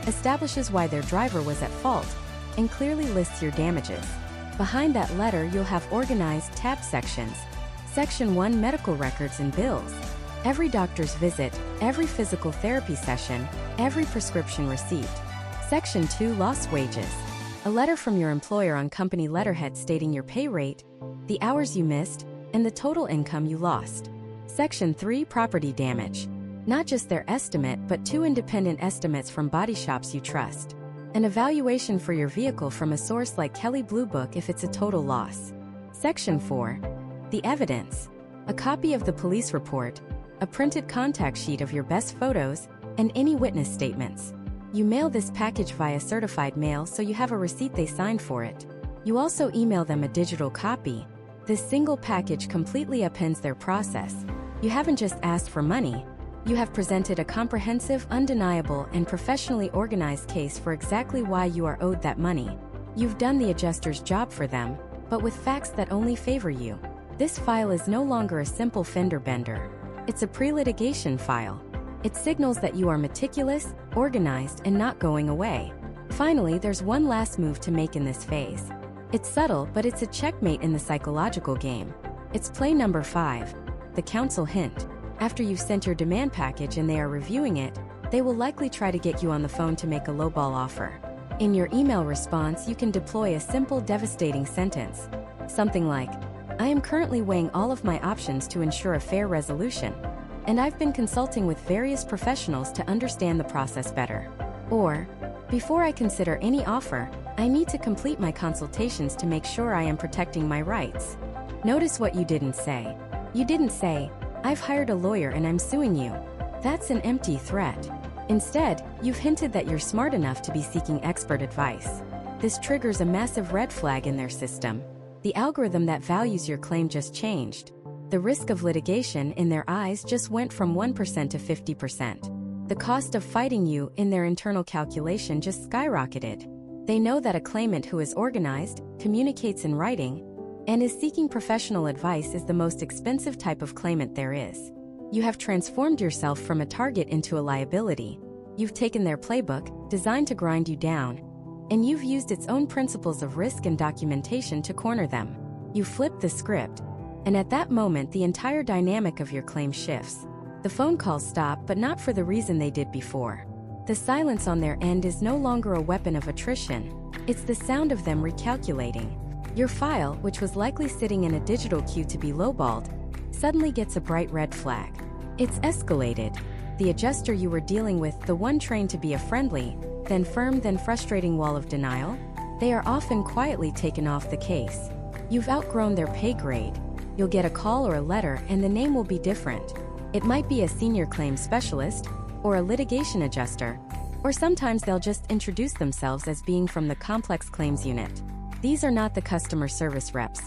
establishes why their driver was at fault, and clearly lists your damages. Behind that letter, you'll have organized tab sections. Section 1, medical records and bills. Every doctor's visit, every physical therapy session, every prescription receipt. Section 2, lost wages. A letter from your employer on company letterhead stating your pay rate, the hours you missed, and the total income you lost. Section 3, property damage. Not just their estimate, but 2 independent estimates from body shops you trust. An evaluation for your vehicle from a source like Kelley Blue Book if it's a total loss. Section 4, the evidence. A copy of the police report, a printed contact sheet of your best photos, and any witness statements. You mail this package via certified mail so you have a receipt they signed for it. You also email them a digital copy. This single package completely appends their process. You haven't just asked for money. You have presented a comprehensive, undeniable, and professionally organized case for exactly why you are owed that money. You've done the adjuster's job for them, but with facts that only favor you. This file is no longer a simple fender bender. It's a pre-litigation file. It signals that you are meticulous, organized, and not going away. Finally, there's one last move to make in this phase. It's subtle, but it's a checkmate in the psychological game. It's play number 5, the counsel hint. After you've sent your demand package and they are reviewing it, they will likely try to get you on the phone to make a lowball offer. In your email response, you can deploy a simple, devastating sentence. Something like, "I am currently weighing all of my options to ensure a fair resolution, and I've been consulting with various professionals to understand the process better." Or, "Before I consider any offer, I need to complete my consultations to make sure I am protecting my rights." Notice what you didn't say. You didn't say, "I've hired a lawyer and I'm suing you." That's an empty threat. Instead, you've hinted that you're smart enough to be seeking expert advice. This triggers a massive red flag in their system. The algorithm that values your claim just changed. The risk of litigation in their eyes just went from 1% to 50%. The cost of fighting you in their internal calculation just skyrocketed. They know that a claimant who is organized, communicates in writing, and is seeking professional advice is the most expensive type of claimant there is. You have transformed yourself from a target into a liability. You've taken their playbook, designed to grind you down, and you've used its own principles of risk and documentation to corner them. You flip the script, and at that moment the entire dynamic of your claim shifts. The phone calls stop, but not for the reason they did before. The silence on their end is no longer a weapon of attrition. It's the sound of them recalculating. Your file, which was likely sitting in a digital queue to be lowballed, suddenly gets a bright red flag. It's escalated. The adjuster you were dealing with, the one trained to be a friendly, then firm, then frustrating wall of denial, they are often quietly taken off the case. You've outgrown their pay grade. You'll get a call or a letter and the name will be different. It might be a senior claims specialist, or a litigation adjuster, or sometimes they'll just introduce themselves as being from the complex claims unit. These are not the customer service reps.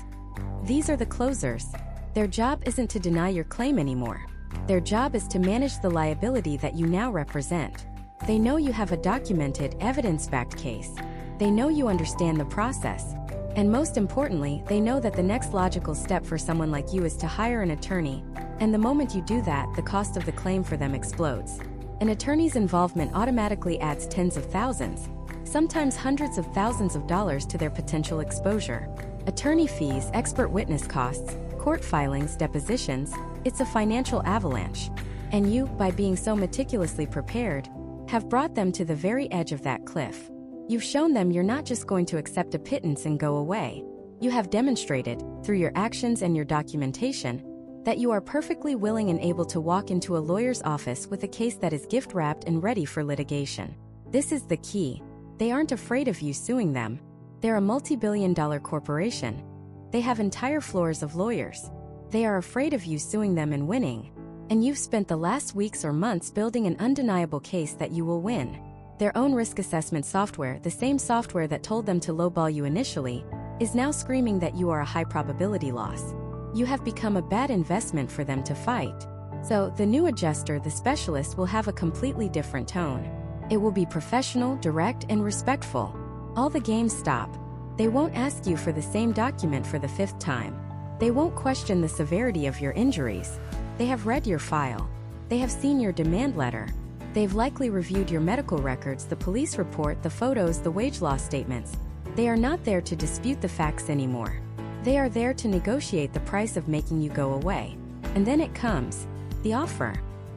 These are the closers. Their job isn't to deny your claim anymore. Their job is to manage the liability that you now represent. They know you have a documented, evidence-backed case. They know you understand the process. And most importantly, they know that the next logical step for someone like you is to hire an attorney, and the moment you do that, the cost of the claim for them explodes. An attorney's involvement automatically adds tens of thousands, sometimes hundreds of thousands of dollars to their potential exposure. Attorney fees, expert witness costs, court filings, depositions, it's a financial avalanche. And you, by being so meticulously prepared, have brought them to the very edge of that cliff. You've shown them you're not just going to accept a pittance and go away. You have demonstrated, through your actions and your documentation, that you are perfectly willing and able to walk into a lawyer's office with a case that is gift-wrapped and ready for litigation. This is the key. They aren't afraid of you suing them. They're a multi-billion-dollar corporation. They have entire floors of lawyers. They are afraid of you suing them and winning. And you've spent the last weeks or months building an undeniable case that you will win. Their own risk assessment software, the same software that told them to lowball you initially, is now screaming that you are a high-probability loss. You have become a bad investment for them to fight. So, the new adjuster, the specialist, will have a completely different tone. It will be professional, direct, and respectful. All the games stop. They won't ask you for the same document for the 5th time. They won't question the severity of your injuries. They have read your file. They have seen your demand letter. They've likely reviewed your medical records, the police report, the photos, the wage loss statements. They are not there to dispute the facts anymore. They are there to negotiate the price of making you go away. And then it comes, the offer.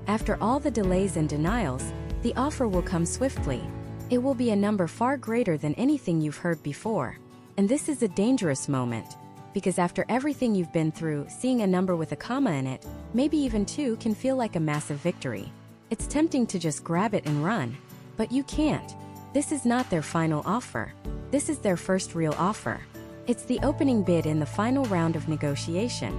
After all the delays and denials, the offer will come swiftly. It will be a number far greater than anything you've heard before. And this is a dangerous moment, because after everything you've been through, seeing a number with a comma in it, maybe even 2, can feel like a massive victory. It's tempting to just grab it and run, but you can't. This is not their final offer. This is their first real offer. It's the opening bid in the final round of negotiation.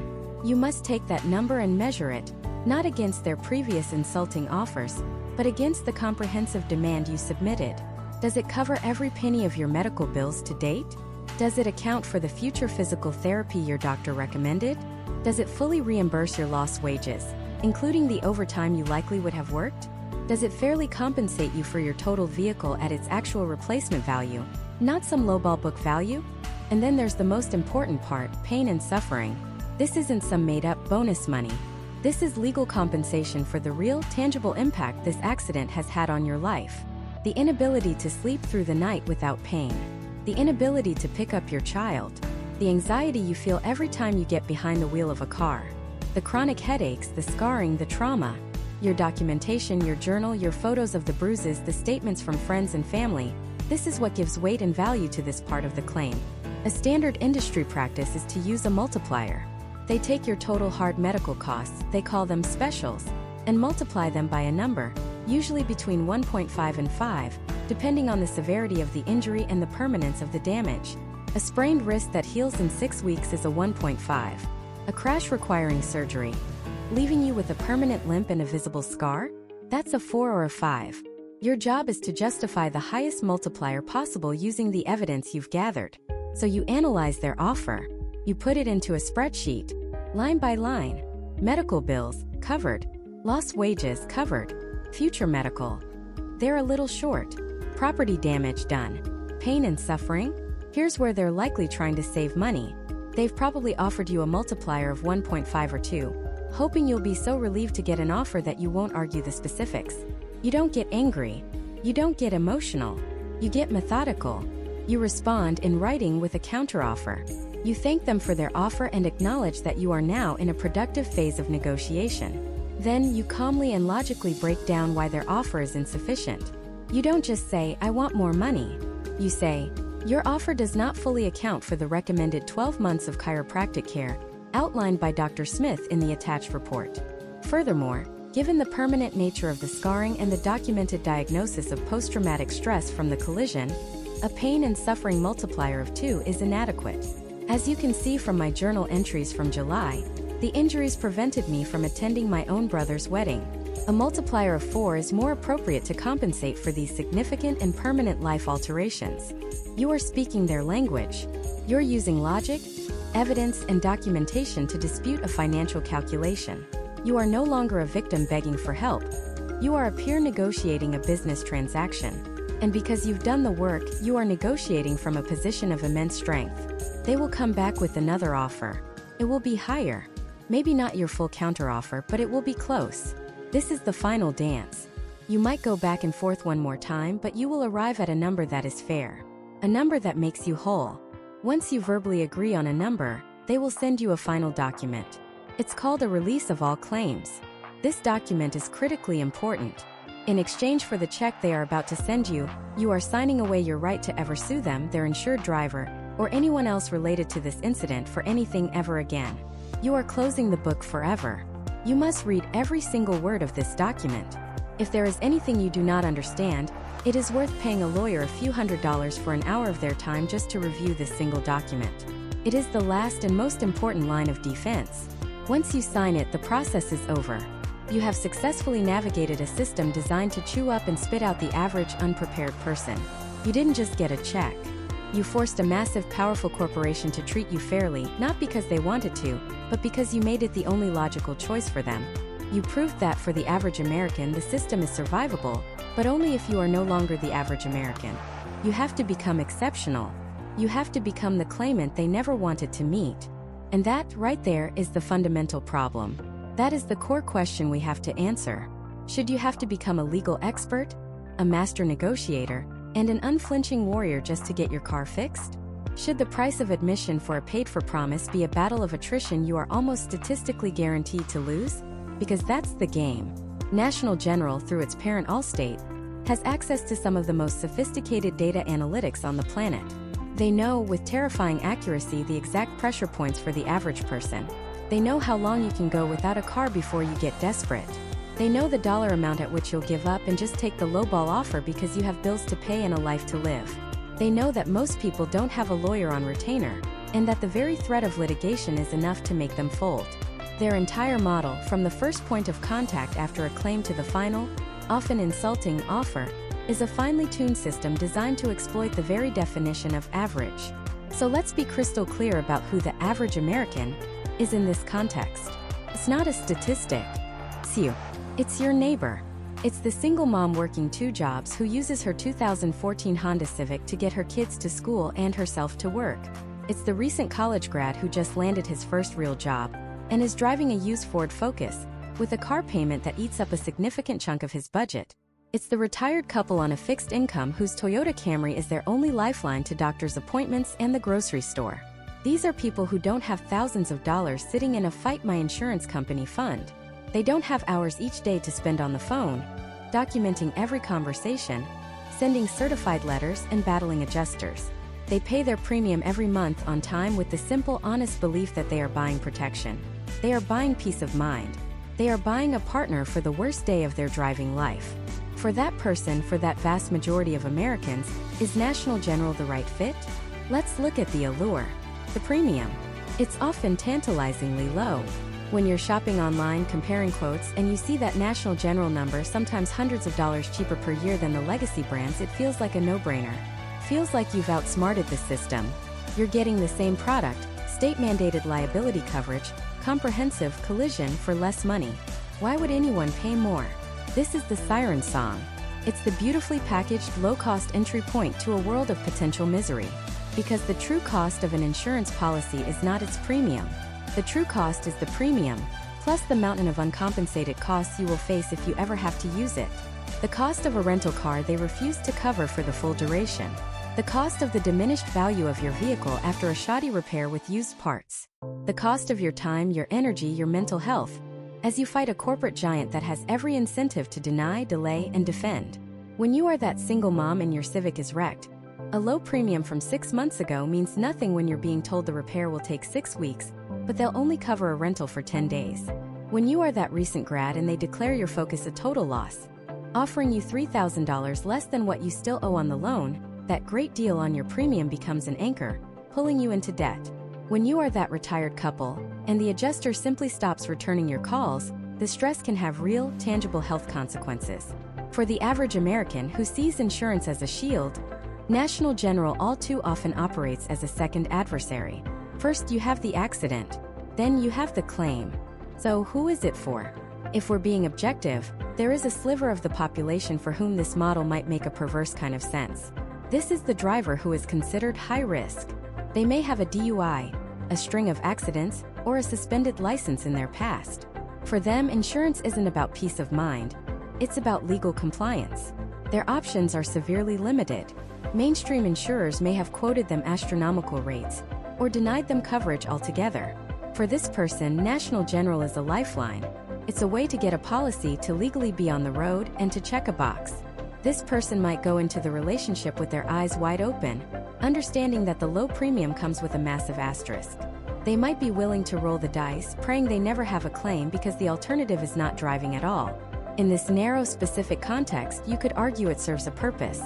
You must take that number and measure it, not against their previous insulting offers, but against the comprehensive demand you submitted. Does it cover every penny of your medical bills to date? Does it account for the future physical therapy your doctor recommended? Does it fully reimburse your lost wages, including the overtime you likely would have worked? Does it fairly compensate you for your total vehicle at its actual replacement value, not some lowball book value? And then there's the most important part, pain and suffering. This isn't some made-up bonus money. This is legal compensation for the real, tangible impact this accident has had on your life. The inability to sleep through the night without pain. The inability to pick up your child. The anxiety you feel every time you get behind the wheel of a car. The chronic headaches, the scarring, the trauma. Your documentation, your journal, your photos of the bruises, the statements from friends and family. This is what gives weight and value to this part of the claim. A standard industry practice is to use a multiplier. They take your total hard medical costs, they call them specials, and multiply them by a number, usually between 1.5 and 5, depending on the severity of the injury and the permanence of the damage. A sprained wrist that heals in 6 weeks is a 1.5. A crash requiring surgery, leaving you with a permanent limp and a visible scar? That's a 4 or a 5. Your job is to justify the highest multiplier possible using the evidence you've gathered. So you analyze their offer. You put it into a spreadsheet, line by line. Medical bills, covered. Lost wages, covered. Future medical. They're a little short. Property damage done. Pain and suffering? Here's where they're likely trying to save money. They've probably offered you a multiplier of 1.5 or 2, hoping you'll be so relieved to get an offer that you won't argue the specifics. You don't get angry. You don't get emotional. You get methodical. You respond in writing with a counteroffer. You thank them for their offer and acknowledge that you are now in a productive phase of negotiation. Then you calmly and logically break down why their offer is insufficient. You don't just say, "I want more money." You say, "Your offer does not fully account for the recommended 12 months of chiropractic care outlined by Dr. Smith in the attached report. Furthermore, given the permanent nature of the scarring and the documented diagnosis of post-traumatic stress from the collision, a pain and suffering multiplier of 2 is inadequate. As you can see from my journal entries from July, the injuries prevented me from attending my own brother's wedding. A multiplier of 4 is more appropriate to compensate for these significant and permanent life alterations." You are speaking their language. You're using logic, evidence, and documentation to dispute a financial calculation. You are no longer a victim begging for help. You are a peer negotiating a business transaction. And because you've done the work, you are negotiating from a position of immense strength. They will come back with another offer. It will be higher. Maybe not your full counteroffer, but it will be close. This is the final dance. You might go back and forth one more time, but you will arrive at a number that is fair. A number that makes you whole. Once you verbally agree on a number, they will send you a final document. It's called a release of all claims. This document is critically important. In exchange for the check they are about to send you, you are signing away your right to ever sue them, their insured driver, or anyone else related to this incident for anything ever again. You are closing the book forever. You must read every single word of this document. If there is anything you do not understand, it is worth paying a lawyer a few $100s for an hour of their time just to review this single document. It is the last and most important line of defense. Once you sign it, the process is over. You have successfully navigated a system designed to chew up and spit out the average unprepared person. You didn't just get a check. You forced a massive, powerful corporation to treat you fairly, not because they wanted to, but because you made it the only logical choice for them. You proved that for the average American the system is survivable, but only if you are no longer the average American. You have to become exceptional. You have to become the claimant they never wanted to meet. And that, right there, is the fundamental problem. That is the core question we have to answer. Should you have to become a legal expert, a master negotiator, and an unflinching warrior just to get your car fixed? Should the price of admission for a paid-for promise be a battle of attrition you are almost statistically guaranteed to lose? Because that's the game. National General, through its parent Allstate, has access to some of the most sophisticated data analytics on the planet. They know, with terrifying accuracy, the exact pressure points for the average person. They know how long you can go without a car before you get desperate. They know the dollar amount at which you'll give up and just take the lowball offer because you have bills to pay and a life to live. They know that most people don't have a lawyer on retainer, and that the very threat of litigation is enough to make them fold. Their entire model, from the first point of contact after a claim to the final, often insulting, offer, is a finely tuned system designed to exploit the very definition of average. So let's be crystal clear about who the average American is in this context. It's not a statistic. It's you. It's your neighbor. It's the single mom working 2 jobs who uses her 2014 Honda Civic to get her kids to school and herself to work. It's the recent college grad who just landed his first real job and is driving a used Ford Focus with a car payment that eats up a significant chunk of his budget. It's the retired couple on a fixed income whose Toyota Camry is their only lifeline to doctor's appointments and the grocery store. These are people who don't have thousands of dollars sitting in a Fight My Insurance Company fund. They don't have hours each day to spend on the phone, documenting every conversation, sending certified letters, and battling adjusters. They pay their premium every month on time with the simple, honest belief that they are buying protection. They are buying peace of mind. They are buying a partner for the worst day of their driving life. For that person, for that vast majority of Americans, is National General the right fit? Let's look at the allure. The premium. It's often tantalizingly low. When you're shopping online comparing quotes and you see that National General number sometimes hundreds of dollars cheaper per year than the legacy brands, it feels like a no-brainer. Feels like you've outsmarted the system. You're getting the same product, state-mandated liability coverage, comprehensive collision for less money. Why would anyone pay more? This is the siren song. It's the beautifully packaged, low-cost entry point to a world of potential misery. Because the true cost of an insurance policy is not its premium. The true cost is the premium, plus the mountain of uncompensated costs you will face if you ever have to use it. The cost of a rental car they refuse to cover for the full duration. The cost of the diminished value of your vehicle after a shoddy repair with used parts. The cost of your time, your energy, your mental health, as you fight a corporate giant that has every incentive to deny, delay, and defend. When you are that single mom and your Civic is wrecked, a low premium from 6 months ago means nothing when you're being told the repair will take 6 weeks, but they'll only cover a rental for 10 days. When you are that recent grad and they declare your Focus a total loss, offering you $3,000 less than what you still owe on the loan, that great deal on your premium becomes an anchor, pulling you into debt. When you are that retired couple, and the adjuster simply stops returning your calls, the stress can have real, tangible health consequences. For the average American who sees insurance as a shield, National General all too often operates as a second adversary. First you have the accident, then you have the claim. So who is it for? If we're being objective, there is a sliver of the population for whom this model might make a perverse kind of sense. This is the driver who is considered high risk. They may have a DUI, a string of accidents, or a suspended license in their past. For them, insurance isn't about peace of mind, it's about legal compliance. Their options are severely limited. Mainstream insurers may have quoted them astronomical rates, or denied them coverage altogether. For this person, National General is a lifeline. It's a way to get a policy to legally be on the road and to check a box. This person might go into the relationship with their eyes wide open, understanding that the low premium comes with a massive asterisk. They might be willing to roll the dice, praying they never have a claim because the alternative is not driving at all. In this narrow, specific context, you could argue it serves a purpose.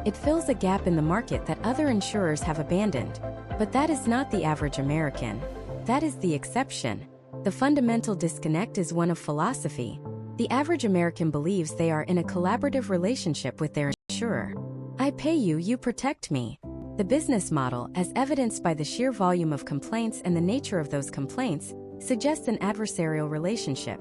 It fills a gap in the market that other insurers have abandoned. But that is not the average American. That is the exception. The fundamental disconnect is one of philosophy. The average American believes they are in a collaborative relationship with their insurer. I pay you, you protect me. The business model, as evidenced by the sheer volume of complaints and the nature of those complaints, suggests an adversarial relationship.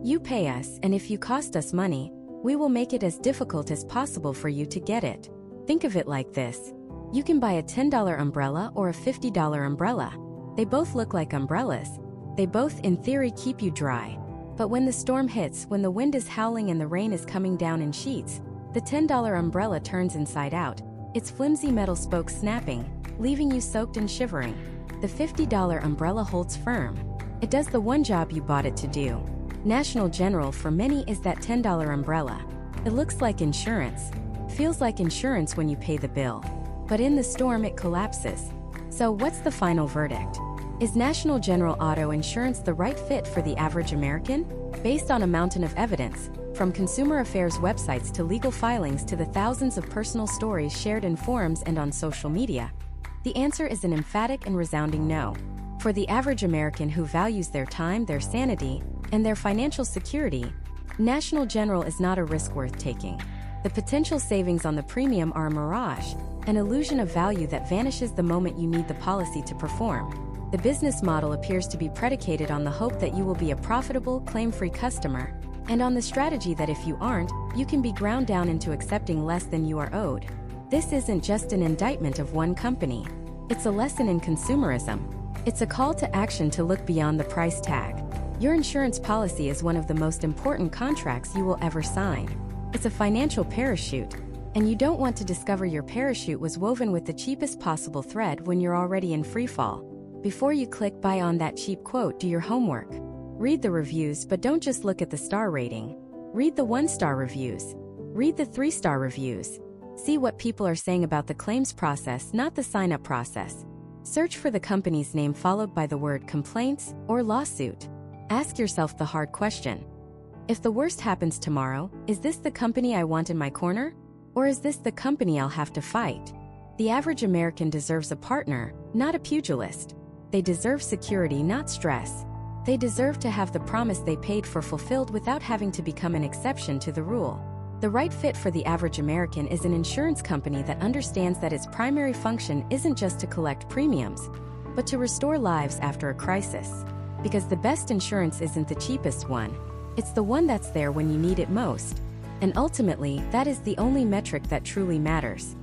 You pay us, and if you cost us money, we will make it as difficult as possible for you to get it. Think of it like this. You can buy a $10 umbrella or a $50 umbrella. They both look like umbrellas. They both, in theory, keep you dry. But when the storm hits, when the wind is howling and the rain is coming down in sheets, the $10 umbrella turns inside out, its flimsy metal spokes snapping, leaving you soaked and shivering. The $50 umbrella holds firm. It does the one job you bought it to do. National General for many is that $10 umbrella. It looks like insurance, feels like insurance when you pay the bill. But in the storm it collapses. So what's the final verdict? Is National General Auto Insurance the right fit for the average American? Based on a mountain of evidence, from consumer affairs websites to legal filings to the thousands of personal stories shared in forums and on social media, the answer is an emphatic and resounding no. For the average American who values their time, their sanity, and their financial security, National General is not a risk worth taking. The potential savings on the premium are a mirage, an illusion of value that vanishes the moment you need the policy to perform. The business model appears to be predicated on the hope that you will be a profitable, claim-free customer, and on the strategy that if you aren't, you can be ground down into accepting less than you are owed. This isn't just an indictment of one company. It's a lesson in consumerism. It's a call to action to look beyond the price tag. Your insurance policy is one of the most important contracts you will ever sign. It's a financial parachute, and you don't want to discover your parachute was woven with the cheapest possible thread when you're already in free fall. Before you click buy on that cheap quote, do your homework. Read the reviews, but don't just look at the star rating. Read the 1-star reviews. Read the 3-star reviews. See what people are saying about the claims process, not the sign-up process. Search for the company's name followed by the word complaints or lawsuit. Ask yourself the hard question. If the worst happens tomorrow, is this the company I want in my corner? Or is this the company I'll have to fight? The average American deserves a partner, not a pugilist. They deserve security, not stress. They deserve to have the promise they paid for fulfilled without having to become an exception to the rule. The right fit for the average American is an insurance company that understands that its primary function isn't just to collect premiums, but to restore lives after a crisis. Because the best insurance isn't the cheapest one. It's the one that's there when you need it most. And ultimately, that is the only metric that truly matters.